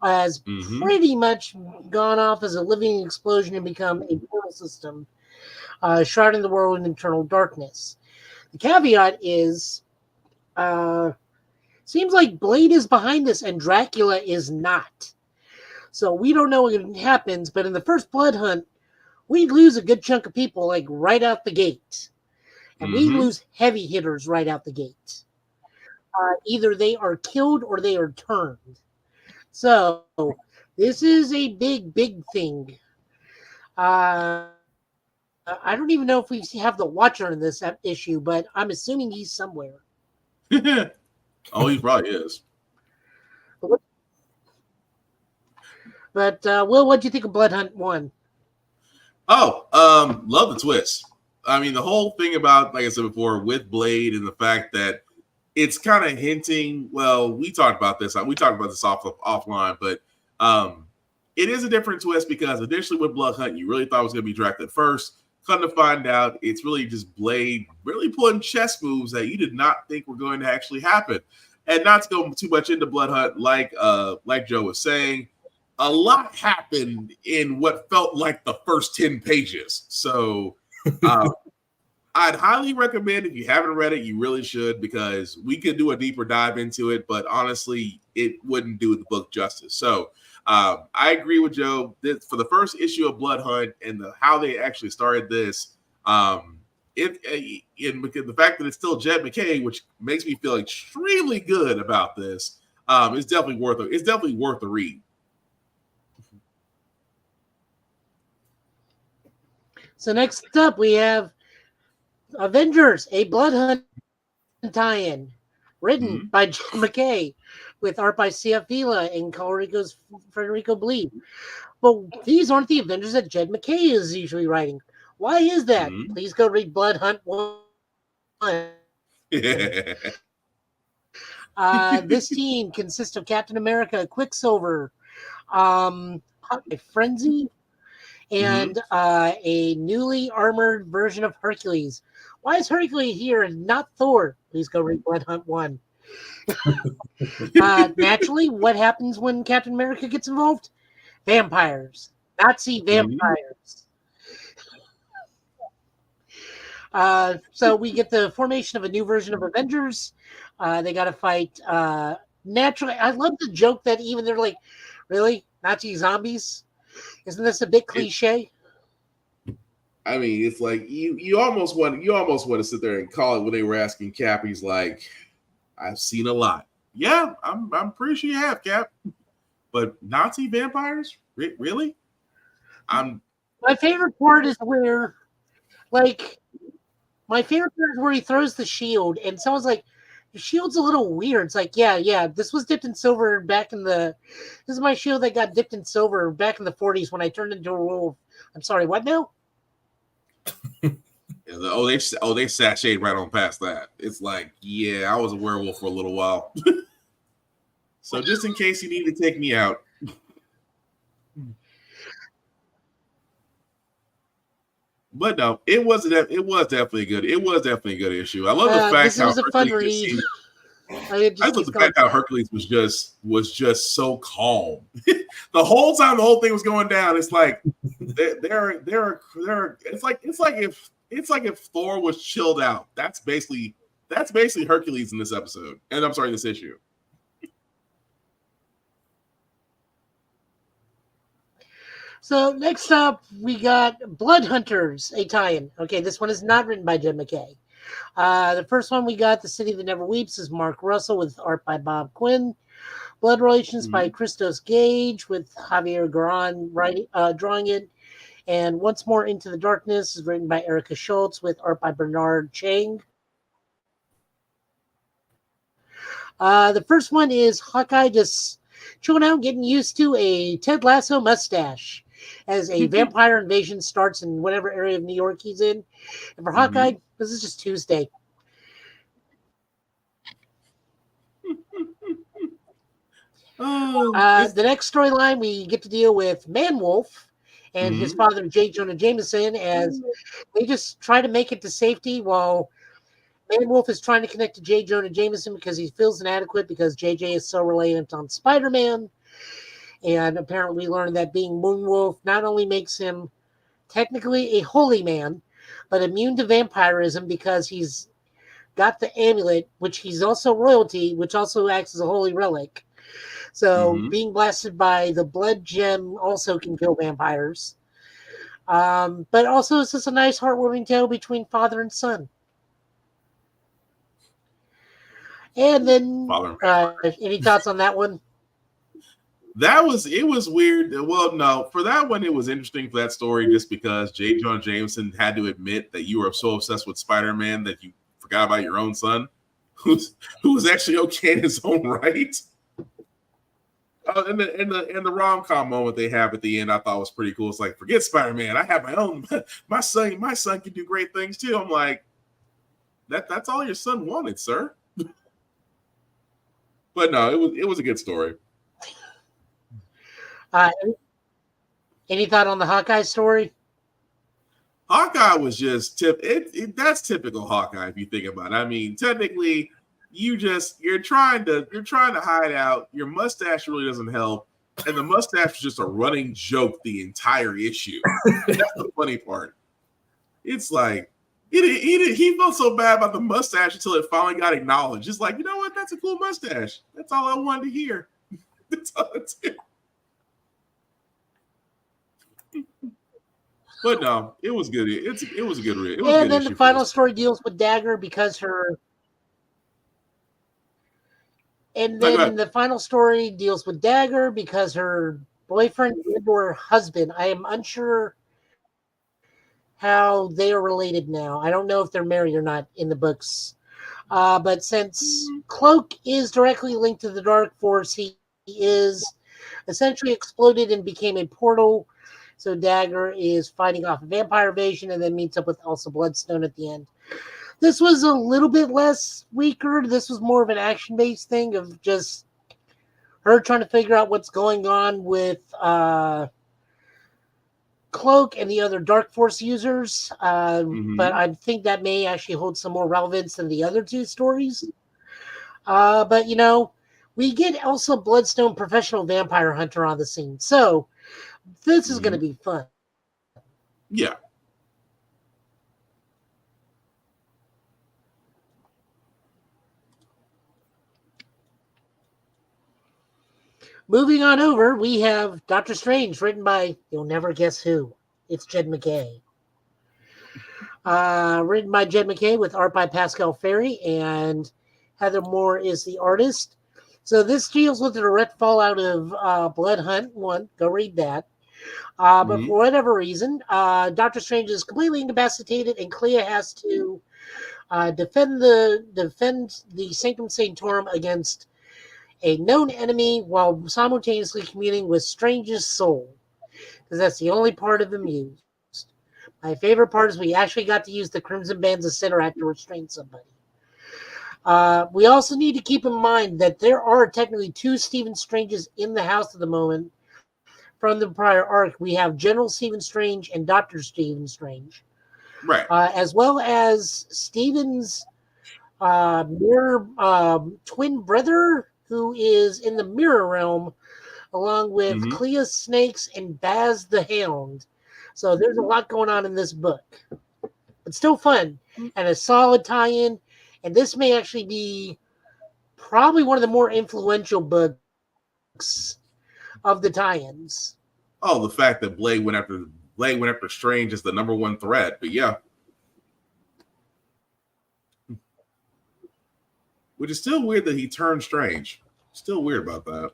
has pretty much gone off as a living explosion and become a portal system, shrouding the world in eternal darkness. The caveat is, seems like Blade is behind this and Dracula is not. So we don't know what happens, but in the first Blood Hunt, we lose a good chunk of people like right out the gate. And we lose heavy hitters right out the gate. Either they are killed or they are turned. So this is a big, big thing. I don't even know if we have the Watcher in this issue, but I'm assuming he's somewhere. Oh, he probably is. But Will, what do you think of Blood Hunt 1? Oh, love the twist. I mean, the whole thing about, like I said before, with Blade and the fact that it's kind of hinting. Well, we talked about this. We talked about this offline, but it is a different twist because initially with Blood Hunt, you really thought it was going to be Dracula first. Come to find out, it's really just Blade really pulling chess moves that you did not think were going to actually happen. And not to go too much into Blood Hunt, like Joe was saying, a lot happened in what felt like the first 10 pages. So I'd highly recommend, if you haven't read it, you really should, because we could do a deeper dive into it, but honestly, it wouldn't do the book justice. So I agree with Joe. For the first issue of Blood Hunt and how they actually started this, because the fact that it's still Jed MacKay, which makes me feel extremely good about this, it's definitely worth the read. So next up, we have Avengers, a Blood Hunt tie-in, written by Jed MacKay, with art by C.F. Vila and color Federico Bleed. But these aren't the Avengers that Jed MacKay is usually writing. Why is that? Please go read Blood Hunt 1. This team consists of Captain America, Quicksilver, Frenzy, and a newly armored version of Hercules. Why is Hercules here and not Thor? Please go read Blood Hunt 1. Naturally, what happens when Captain America gets involved? Vampires. Nazi vampires. So we get the formation of a new version of Avengers. They got to fight. Naturally, I love the joke that even they're like, really? Nazi zombies? Isn't this a bit cliche? I mean, it's like you almost want to sit there and call it when they were asking Cap. He's like, I've seen a lot. Yeah, I'm pretty sure you have, Cap. But Nazi vampires? Really? My favorite part is where, he throws the shield, and someone's like, "The shield's a little weird." It's like, yeah. This was dipped in silver back in the. This is my shield that got dipped in silver back in the 40s when I turned into a wolf. I'm sorry, what now? Oh, they sashayed right on past that. It's like, yeah, I was a werewolf for a little while. So just in case you need to take me out. But no, it was definitely good. It was definitely a good issue. I love the fact how was a fun read. I love the fact how Hercules was just so calm. The whole time the whole thing was going down, it's like it's like if Thor was chilled out. That's basically Hercules in this episode. And I'm sorry, this issue. So next up, we got Blood Hunters, a tie-in. Okay, this one is not written by Jed MacKay. The first one we got, The City That Never Weeps, is Mark Russell with art by Bob Quinn. Blood Relations by Christos Gage with Javier Garan drawing it. And Once More Into the Darkness is written by Erica Schultz with art by Bernard Chang. The first one is Hawkeye just chilling out, getting used to a Ted Lasso mustache as a vampire invasion starts in whatever area of New York he's in. And for Hawkeye, this is just Tuesday. The next storyline, we get to deal with Man-Wolf and his father, J. Jonah Jameson, as they just try to make it to safety while Man-Wolf is trying to connect to J. Jonah Jameson because he feels inadequate because JJ is so reliant on Spider-Man. And apparently we learned that being Moonwolf not only makes him technically a holy man, but immune to vampirism because he's got the amulet, which he's also royalty, which also acts as a holy relic. So being blasted by the blood gem also can kill vampires. But also it's just a nice heartwarming tale between father and son. And then any thoughts on that one? It was weird. Well, no, for that one, it was interesting for that story just because J. Jonah Jameson had to admit that you were so obsessed with Spider-Man that you forgot about your own son, who was actually okay in his own right. And the rom-com moment they have at the end, I thought was pretty cool. It's like, forget Spider-Man, I have my own. My son can do great things too. I'm like, that's all your son wanted, sir. But no, it was a good story. Any thought on the Hawkeye story? Hawkeye was just that's typical Hawkeye if you think about it. I mean, technically, you're trying to hide out. Your mustache really doesn't help, and the mustache is just a running joke the entire issue. That's the funny part. It's like he felt so bad about the mustache until it finally got acknowledged. It's like, you know what? That's a cool mustache. That's all I wanted to hear. That's all it did. But no, it was good. It was a good read. And then the final story deals with Dagger because her. And then the final story deals with Dagger because her boyfriend or husband. I am unsure how they are related now. I don't know if they're married or not in the books. But since Cloak is directly linked to the Dark Force, he is essentially exploded and became a portal. So Dagger is fighting off a vampire invasion and then meets up with Elsa Bloodstone at the end. This was a little bit less weaker. This was more of an action-based thing of just her trying to figure out what's going on with Cloak and the other Dark Force users. But I think that may actually hold some more relevance than the other two stories. But, we get Elsa Bloodstone, professional vampire hunter, on the scene. So this is going to be fun. Yeah. Moving on over, we have Doctor Strange, written by, you'll never guess who. It's Jed MacKay. Written by Jed MacKay with art by Pascal Ferry, and Heather Moore is the artist. So this deals with the direct fallout of Blood Hunt 1. Go read that. But for whatever reason, Doctor Strange is completely incapacitated, and Clea has to defend the Sanctum Sanctorum against a known enemy while simultaneously communing with Strange's soul, because that's the only part of him used. My favorite part is we actually got to use the Crimson Bands of Sinneract to restrain somebody. We also need to keep in mind that there are technically 2 Stephen Stranges in the house at the moment from the prior arc. We have General Stephen Strange and Dr. Stephen Strange. Right. As well as Stephen's mirror twin brother, who is in the mirror realm, along with Clea Snakes and Baz the Hound. So there's a lot going on in this book. But still fun and a solid tie-in. And this may actually be probably one of the more influential books of the tie-ins. Oh, the fact that Blade went after Strange is the number 1 threat. But yeah. Which is still weird that he turned Strange. Still weird about that.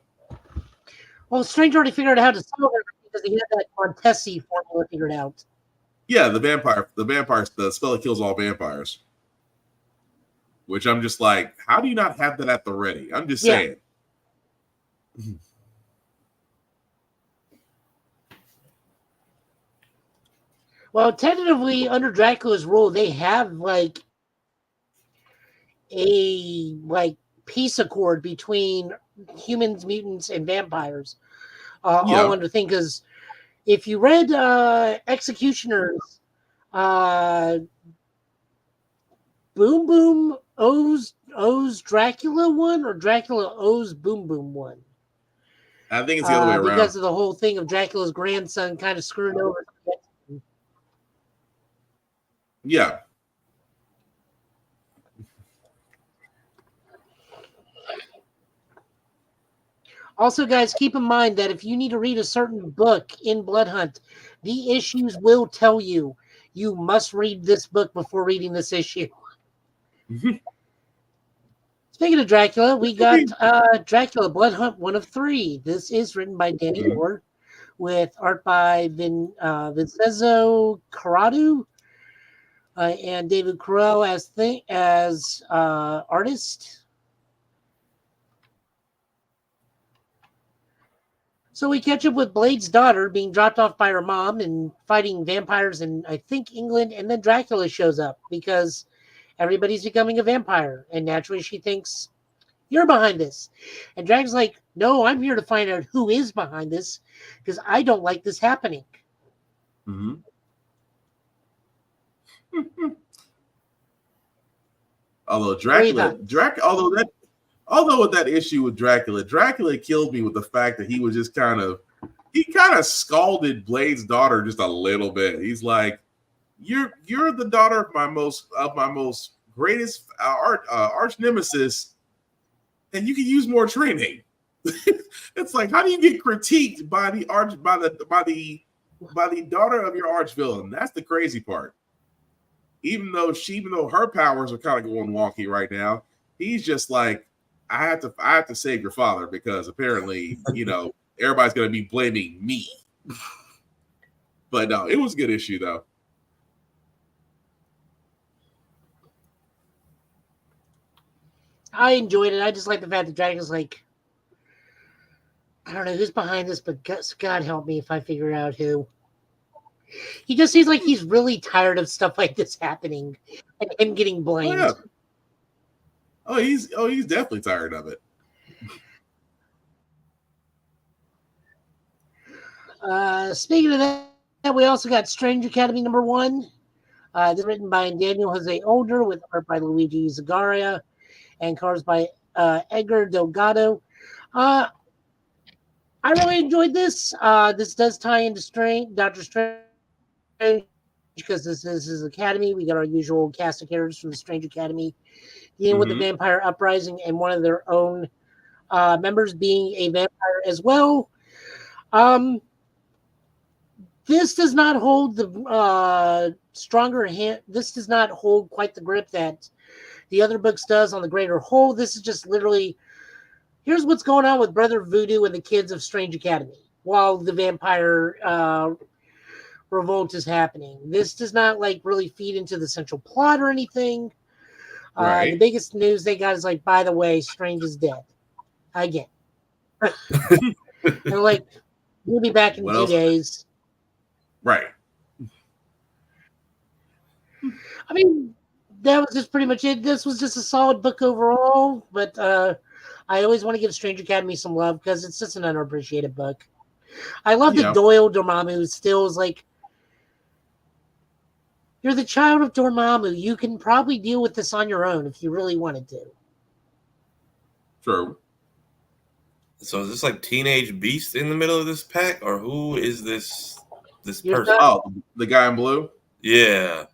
Well, Strange already figured out how to solve everything because he had that Montesi formula figured out. Yeah, the spell that kills all vampires. Which I'm just like, how do you not have that at the ready? I'm just saying. Well, tentatively, under Dracula's rule, they have like a peace accord between humans, mutants, and vampires, all under thing. Because if you read Executioner's Boom Boom owes Dracula one, or Dracula owes Boom Boom one. I think it's the other way around. Because of the whole thing of Dracula's grandson kind of screwing over. Yeah. Also, guys, keep in mind that if you need to read a certain book in Bloodhunt, the issues will tell you must read this book before reading this issue. Speaking of Dracula, we got Dracula Bloodhunt 1 of 3. This is written by Danny Moore with art by Vincenzo Corrado and David Carell as artist. So we catch up with Blade's daughter being dropped off by her mom and fighting vampires in, I think, England, and then Dracula shows up because everybody's becoming a vampire, and naturally she thinks, you're behind this. And Dracula's like, no, I'm here to find out who is behind this because I don't like this happening. Although with that issue with Dracula killed me with the fact that he was just kind of scalded Blade's daughter just a little bit. He's like, you're the daughter of my most greatest arch nemesis, and you can use more training. It's like, how do you get critiqued by the daughter of your arch villain? That's the crazy part. Even though her powers are kind of going wonky right now, he's just like, I have to save your father because apparently, everybody's going to be blaming me. But no, it was a good issue though. I enjoyed it. I just like the fact that Dracula's like, I don't know who's behind this, but God help me if I figure out who. He just seems like he's really tired of stuff like this happening and him getting blamed. Oh, he's definitely tired of it. Speaking of that, we also got Strange Academy #1. This is written by Daniel Jose Older with art by Luigi Zagaria and colors by Edgar Delgado. I really enjoyed this. This does tie into Doctor Strange because this is his academy. We got our usual cast of characters from the Strange Academy dealing with the vampire uprising and one of their own members being a vampire as well. This does not hold the stronger hand. This does not hold quite the grip that the other books does on the greater whole. This is just literally, here's what's going on with Brother Voodoo and the kids of Strange Academy while the vampire revolt is happening. This does not really feed into the central plot or anything. Right. The biggest news they got is by the way, Strange is dead. Again. They're like, we'll be back in 2 days. Right. I mean, that was just pretty much it. This was just a solid book overall, but I always want to give Strange Academy some love because it's just an underappreciated book. I love that Doyle Dormammu still is like, you're the child of Dormammu. You can probably deal with this on your own if you really wanted to. True. So is this like Teenage Beast in the middle of this pack, or who is this person? Oh, the guy in blue. Yeah,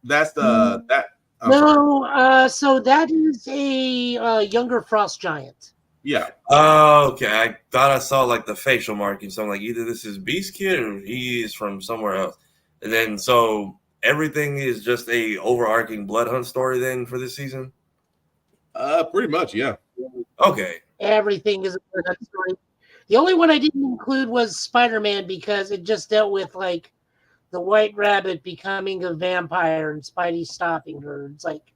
that's the that. So that is a younger Frost Giant. Yeah. Oh, okay. I thought I saw like the facial markings. So I'm like, either this is Beast Kid or he is from somewhere else. And then so everything is just a overarching Blood Hunt story then for this season. Pretty much, yeah. Okay. Everything is a Blood Hunt story. The only one I didn't include was Spider-Man because it just dealt with like the White Rabbit becoming a vampire and Spidey stopping her. It's like,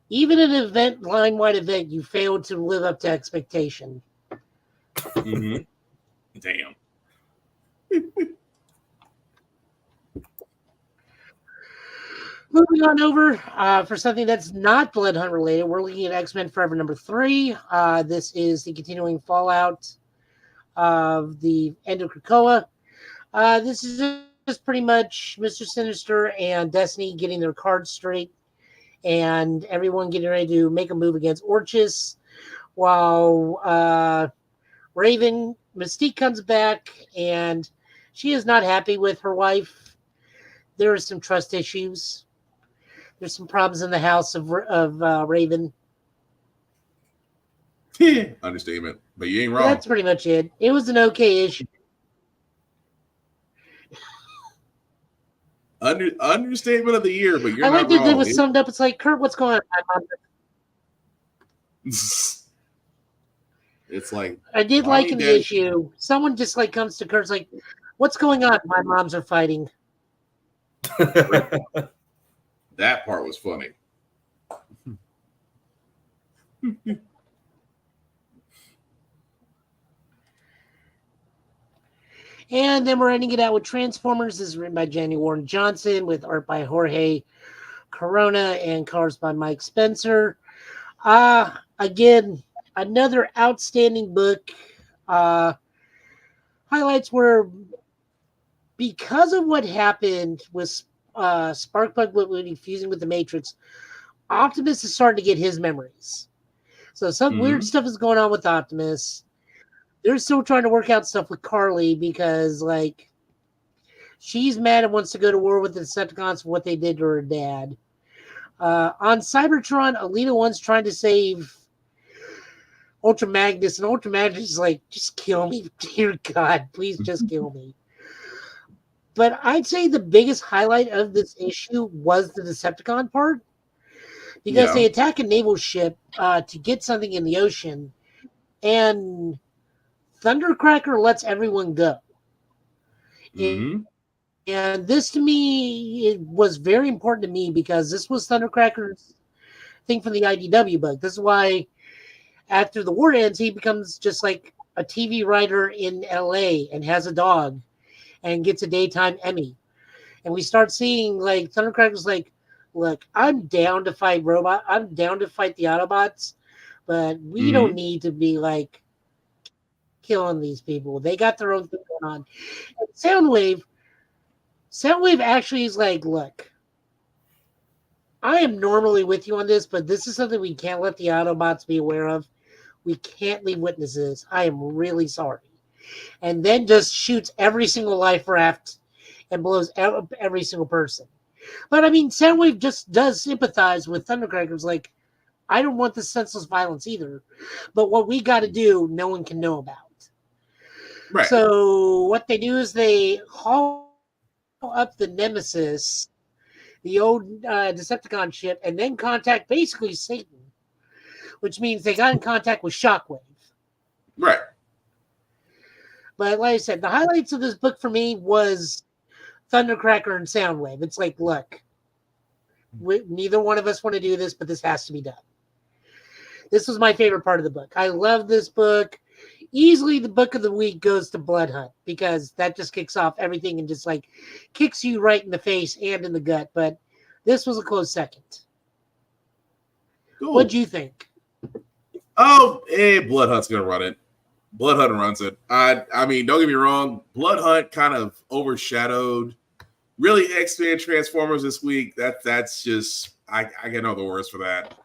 even an line-wide event, you failed to live up to expectation. Mm-hmm. Damn. Moving on over for something that's not Blood Hunt related, we're looking at X-Men Forever #3. This is the continuing fallout of the end of Krakoa. This is just pretty much Mr. Sinister and Destiny getting their cards straight and everyone getting ready to make a move against Orchis while Raven Mystique comes back and she is not happy with her wife. There are some trust issues. There's some problems in the house of Raven. Understatement, but you ain't wrong. That's pretty much it. It was an okay issue. Understatement of the year, but you're I not like that wrong. it was summed up. It's like, Kurt, what's going on? It's like, I did like in the issue. Someone just like comes to Kurt's like, what's going on? My moms are fighting. That part was funny. And then we're ending it out with Transformers. This is written by Jenny Warren Johnson with art by Jorge Corona and colors by Mike Spencer. Again, another outstanding book. Highlights were because of what happened with Sparkplug fusing with the Matrix, Optimus is starting to get his memories. So some weird stuff is going on with Optimus. They're still trying to work out stuff with Carly because, like, she's mad and wants to go to war with the Decepticons for what they did to her dad. On Cybertron, Alita 1's trying to save Ultra Magnus, and Ultra Magnus is like, just kill me. Dear God, please just kill me. But I'd say the biggest highlight of this issue was the Decepticon part. Because they attack a naval ship to get something in the ocean, and Thundercracker lets everyone go. And this, to me, it was very important to me because this was Thundercracker's thing from the IDW book. This is why after the war ends, he becomes just like a TV writer in LA and has a dog and gets a daytime Emmy. And we start seeing like Thundercracker's like, look, I'm down to fight I'm down to fight the Autobots, but we don't need to be like killing these people. They got their own thing going on. And Soundwave actually is like, look, I am normally with you on this, but this is something we can't let the Autobots be aware of. We can't leave witnesses. I am really sorry. And then just shoots every single life raft and blows every single person. But I mean, Soundwave just does sympathize with Thundercrackers. Like, I don't want this senseless violence either. But what we got to do, no one can know about. Right. So what they do is they haul up the Nemesis, the old Decepticon ship, and then contact basically Satan, which means they got in contact with Shockwave. Right. But like I said, the highlights of this book for me was Thundercracker and Soundwave. It's like, look, neither one of us want to do this, but this has to be done. This was my favorite part of the book. I love this book. easily the book of the week goes to Blood Hunt because that just kicks off everything and just like kicks you right in the face and in the gut. But this was a close second. Cool. What'd you think? Oh, Blood Hunt's gonna run it. Blood Hunt runs it. I mean, don't get me wrong. Blood Hunt kind of overshadowed really X-Men Transformers this week. That's just I get no other words for that.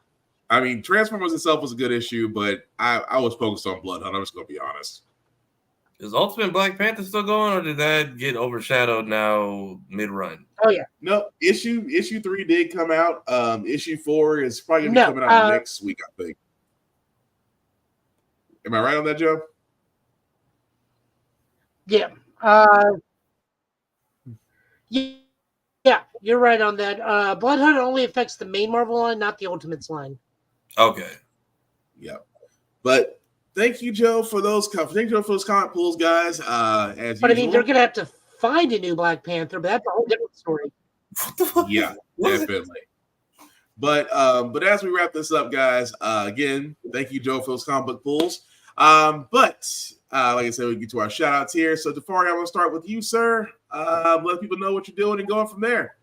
I mean, Transformers itself was a good issue, but I was focused on Blood Hunt. I'm just gonna be honest. Is Ultimate Black Panther still going, or did that get overshadowed now mid-run? Oh yeah. No, issue 3 did come out. Issue 4 is probably gonna be coming out next week, I think. Am I right on that, Joe? Yeah. Yeah, you're right on that. Blood Hunt only affects the main Marvel line, not the Ultimates line. Okay. Yeah. But thank you, Joe, for those comic pools, guys. As but usual. I mean, they're gonna have to find a new Black Panther, but that's a whole different story. Yeah, definitely. But as we wrap this up, guys, again, thank you, Joe, for those comic book pools. Like I said, we get to our shout outs here. So Tafari, I'm gonna start with you, sir. Let people know what you're doing and going from there.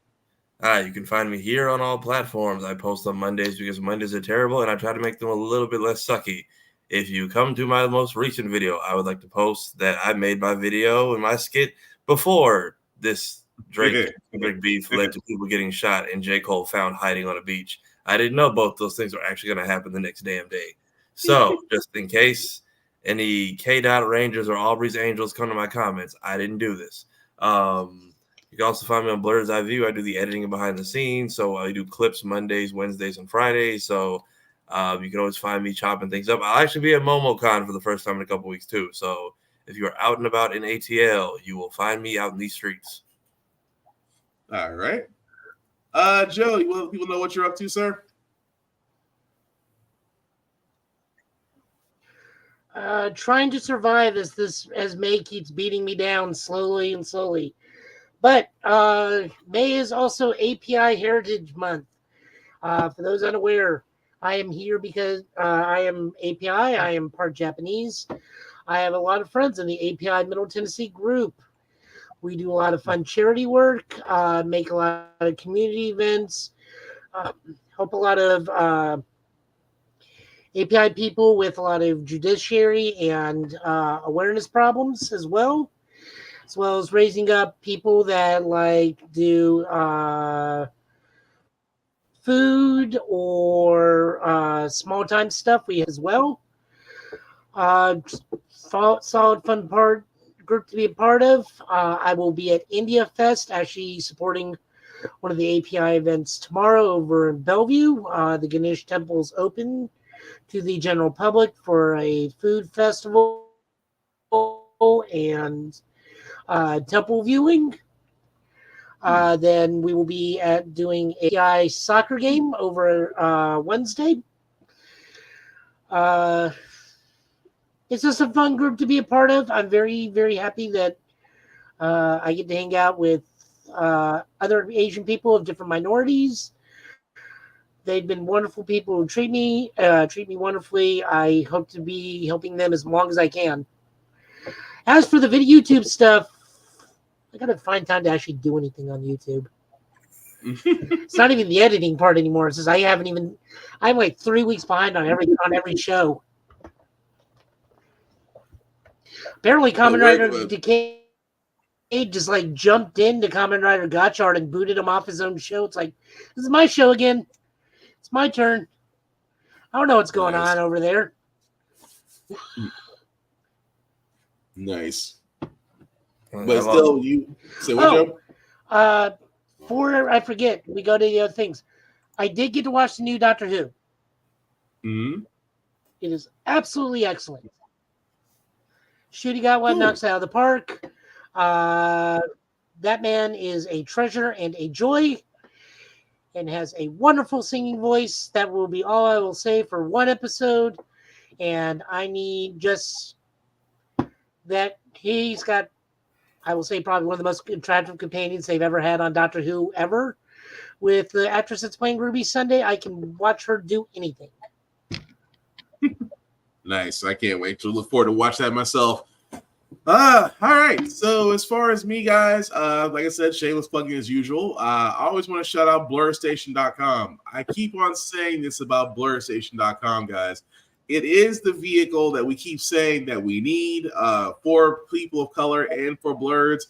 You can find me here on all platforms. I post on Mondays because Mondays are terrible, and I try to make them a little bit less sucky. If you come to my most recent video, I would like to post that I made my video and my skit before this Drake beef led to people getting shot and J. Cole found hiding on a beach. I didn't know both those things were actually going to happen the next damn day. So just in case any K-Dot Rangers or Aubrey's Angels come to my comments, I didn't do this. You can also find me on Blur's Eye View. I do the editing and behind the scenes. So I do clips Mondays, Wednesdays, and Fridays. So you can always find me chopping things up. I'll actually be at MomoCon for the first time in a couple weeks too. So if you're out and about in ATL, you will find me out in these streets. All right. Joe, you want people know what you're up to, sir? Trying to survive as May keeps beating me down slowly. But May is also API Heritage Month. For those unaware, I am here because I am API. I am part Japanese. I have a lot of friends in the API Middle Tennessee group. We do a lot of fun charity work, make a lot of community events, help a lot of API people with a lot of judiciary and awareness problems as well as raising up people that like do food or small time stuff. We as well. Solid fun group to be a part of. I will be at India Fest, actually supporting one of the API events tomorrow over in Bellevue. The Ganesh Temple is open to the general public for a food festival and temple viewing. Then we will be doing API soccer game over Wednesday. It's just a fun group to be a part of. I'm very, very happy that I get to hang out with other Asian people of different minorities. They've been wonderful people who treat me wonderfully. I hope to be helping them as long as I can. As for the YouTube stuff, I gotta find time to actually do anything on YouTube. It's not even the editing part anymore. It's just I'm like 3 weeks behind on every show. Apparently, Kamen Rider Decade just like jumped into Kamen Rider Gotchard and booted him off his own show. It's like, this is my show again. It's my turn. I don't know what's going on over there. Nice. But still, you say what, Joe? Before I forget, we go to the other things. I did get to watch the new Doctor Who. Mm-hmm. It is absolutely excellent. Shooty got one, knocks out of the park. That man is a treasure and a joy and has a wonderful singing voice. That will be all I will say for one episode. And I need just that he's got, I will say, probably one of the most attractive companions they've ever had on Doctor Who ever. With the actress that's playing Ruby Sunday, I can watch her do anything. Nice. I can't wait to look forward to watch that myself. All right. So as far as me, guys, like I said, shameless plugging as usual. I always want to shout out BlurStation.com. I keep on saying this about BlurStation.com, guys. It is the vehicle that we keep saying that we need for people of color and for blurs.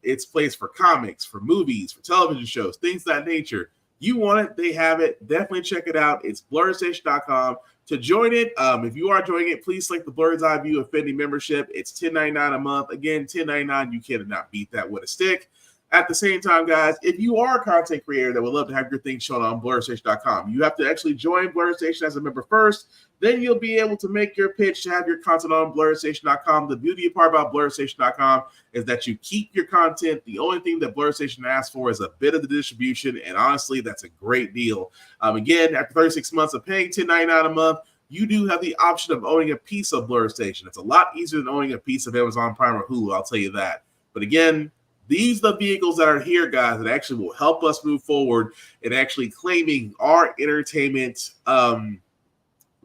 It's placed for comics, for movies, for television shows, things of that nature. You want it, they have it. Definitely check it out. It's BlurStation.com. To join it, if you are joining it, please select the Blur's Eye View Affinity membership. It's $10.99 a month. Again, $10.99. You cannot beat that with a stick. At the same time, guys, if you are a content creator that would love to have your thing shown on BlurStation.com, you have to actually join BlurStation as a member first. Then you'll be able to make your pitch to have your content on BlurStation.com. The beauty part about BlurStation.com is that you keep your content. The only thing that BlurStation asks for is a bit of the distribution, and honestly, that's a great deal. Again, after 36 months of paying $10.99 a month, you do have the option of owning a piece of BlurStation. It's a lot easier than owning a piece of Amazon Prime or Hulu, I'll tell you that. But again, these are the vehicles that are here, guys, that actually will help us move forward in actually claiming our entertainment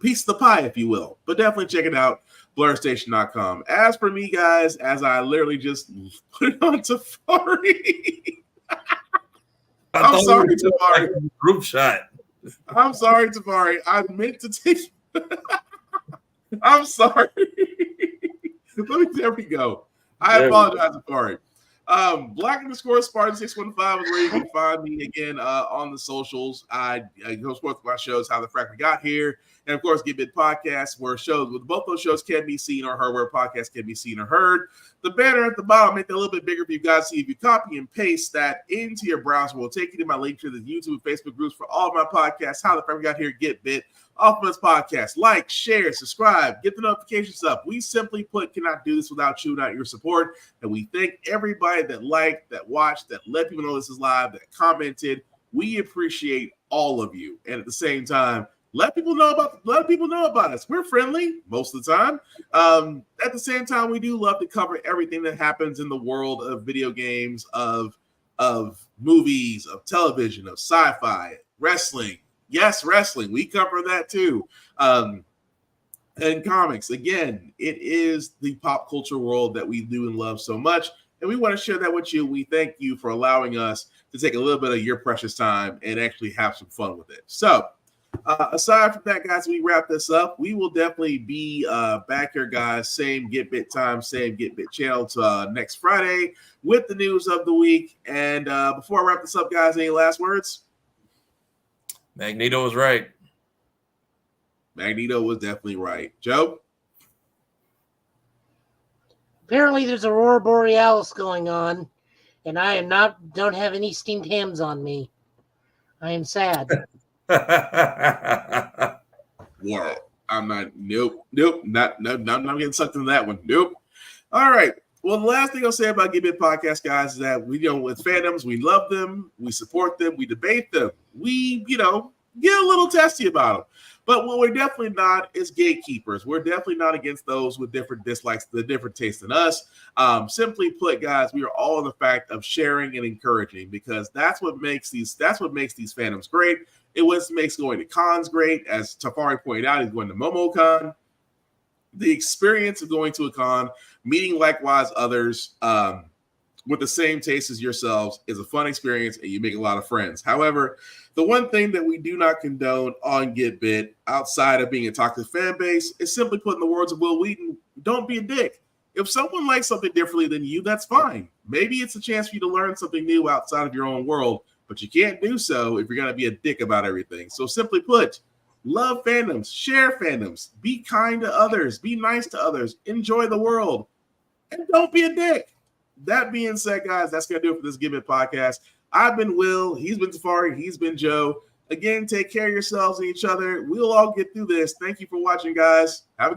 piece of the pie, if you will. But definitely check it out, BlurStation.com. As for me, guys, as I literally just put it on Tafari. I'm sorry, Tafari. Group shot. I'm sorry, Tafari. I meant to take. I'm sorry. There we go. I apologize, Tafari. Black_Spartan 615 is where you can find me again on the socials. I go forth with my shows, How the Frack We Got Here, and of course, Get Bit Podcast, where shows with both those shows can be seen or heard, where podcasts can be seen or heard. The banner at the bottom, make that a little bit bigger for you guys. See if you copy and paste that into your browser, will take you to my link to the YouTube and Facebook groups for all of my podcasts. How the Frack We Got Here, Get Bit, Off Limits Podcast. Like, share, subscribe, get the notifications up. We simply put cannot do this without you, without your support. And we thank everybody that liked, that watched, that let people know this is live, that commented. We appreciate all of you. And at the same time, let people know about us. We're friendly most of the time. At the same time, we do love to cover everything that happens in the world of video games, of movies, of television, of sci-fi, wrestling. Yes, wrestling. We cover that too. And comics. Again, it is the pop culture world that we do and love so much. And we want to share that with you. We thank you for allowing us to take a little bit of your precious time and actually have some fun with it. So, aside from that, guys, we wrap this up. We will definitely be back here, guys. Same Get Bit time, same Get Bit channel to next Friday with the news of the week. And before I wrap this up, guys, any last words? Magneto was right. Magneto was definitely right. Joe? Apparently there's Aurora Borealis going on, and I don't have any steamed hams on me. I am sad. Yeah, I'm not. Nope. Not getting sucked into that one. Nope. All right. Well, the last thing I'll say about Get Bit Podcast, guys, is that we, with fandoms, we love them, we support them, we debate them, we, get a little testy about them. But what we're definitely not is gatekeepers. We're definitely not against those with different dislikes, the different tastes than us. Simply put, guys, we are all in the fact of sharing and encouraging, because that's what makes these fandoms great. It was makes going to cons great. As Tafari pointed out, he's going to MomoCon. The experience of going to a con, meeting likewise others with the same taste as yourselves, is a fun experience, and you make a lot of friends. However, the one thing that we do not condone on Get Bit, outside of being a toxic fan base, is simply put in the words of Will Wheaton, don't be a dick. If someone likes something differently than you, that's fine. Maybe it's a chance for you to learn something new outside of your own world, but you can't do so if you're going to be a dick about everything. So simply put, love fandoms, share fandoms, be kind to others, be nice to others, enjoy the world, and don't be a dick. That being said, guys, that's going to do it for this Get Bit Podcast. I've been Will. He's been Tafari. He's been Joe. Again, take care of yourselves and each other. We'll all get through this. Thank you for watching, guys. Have a good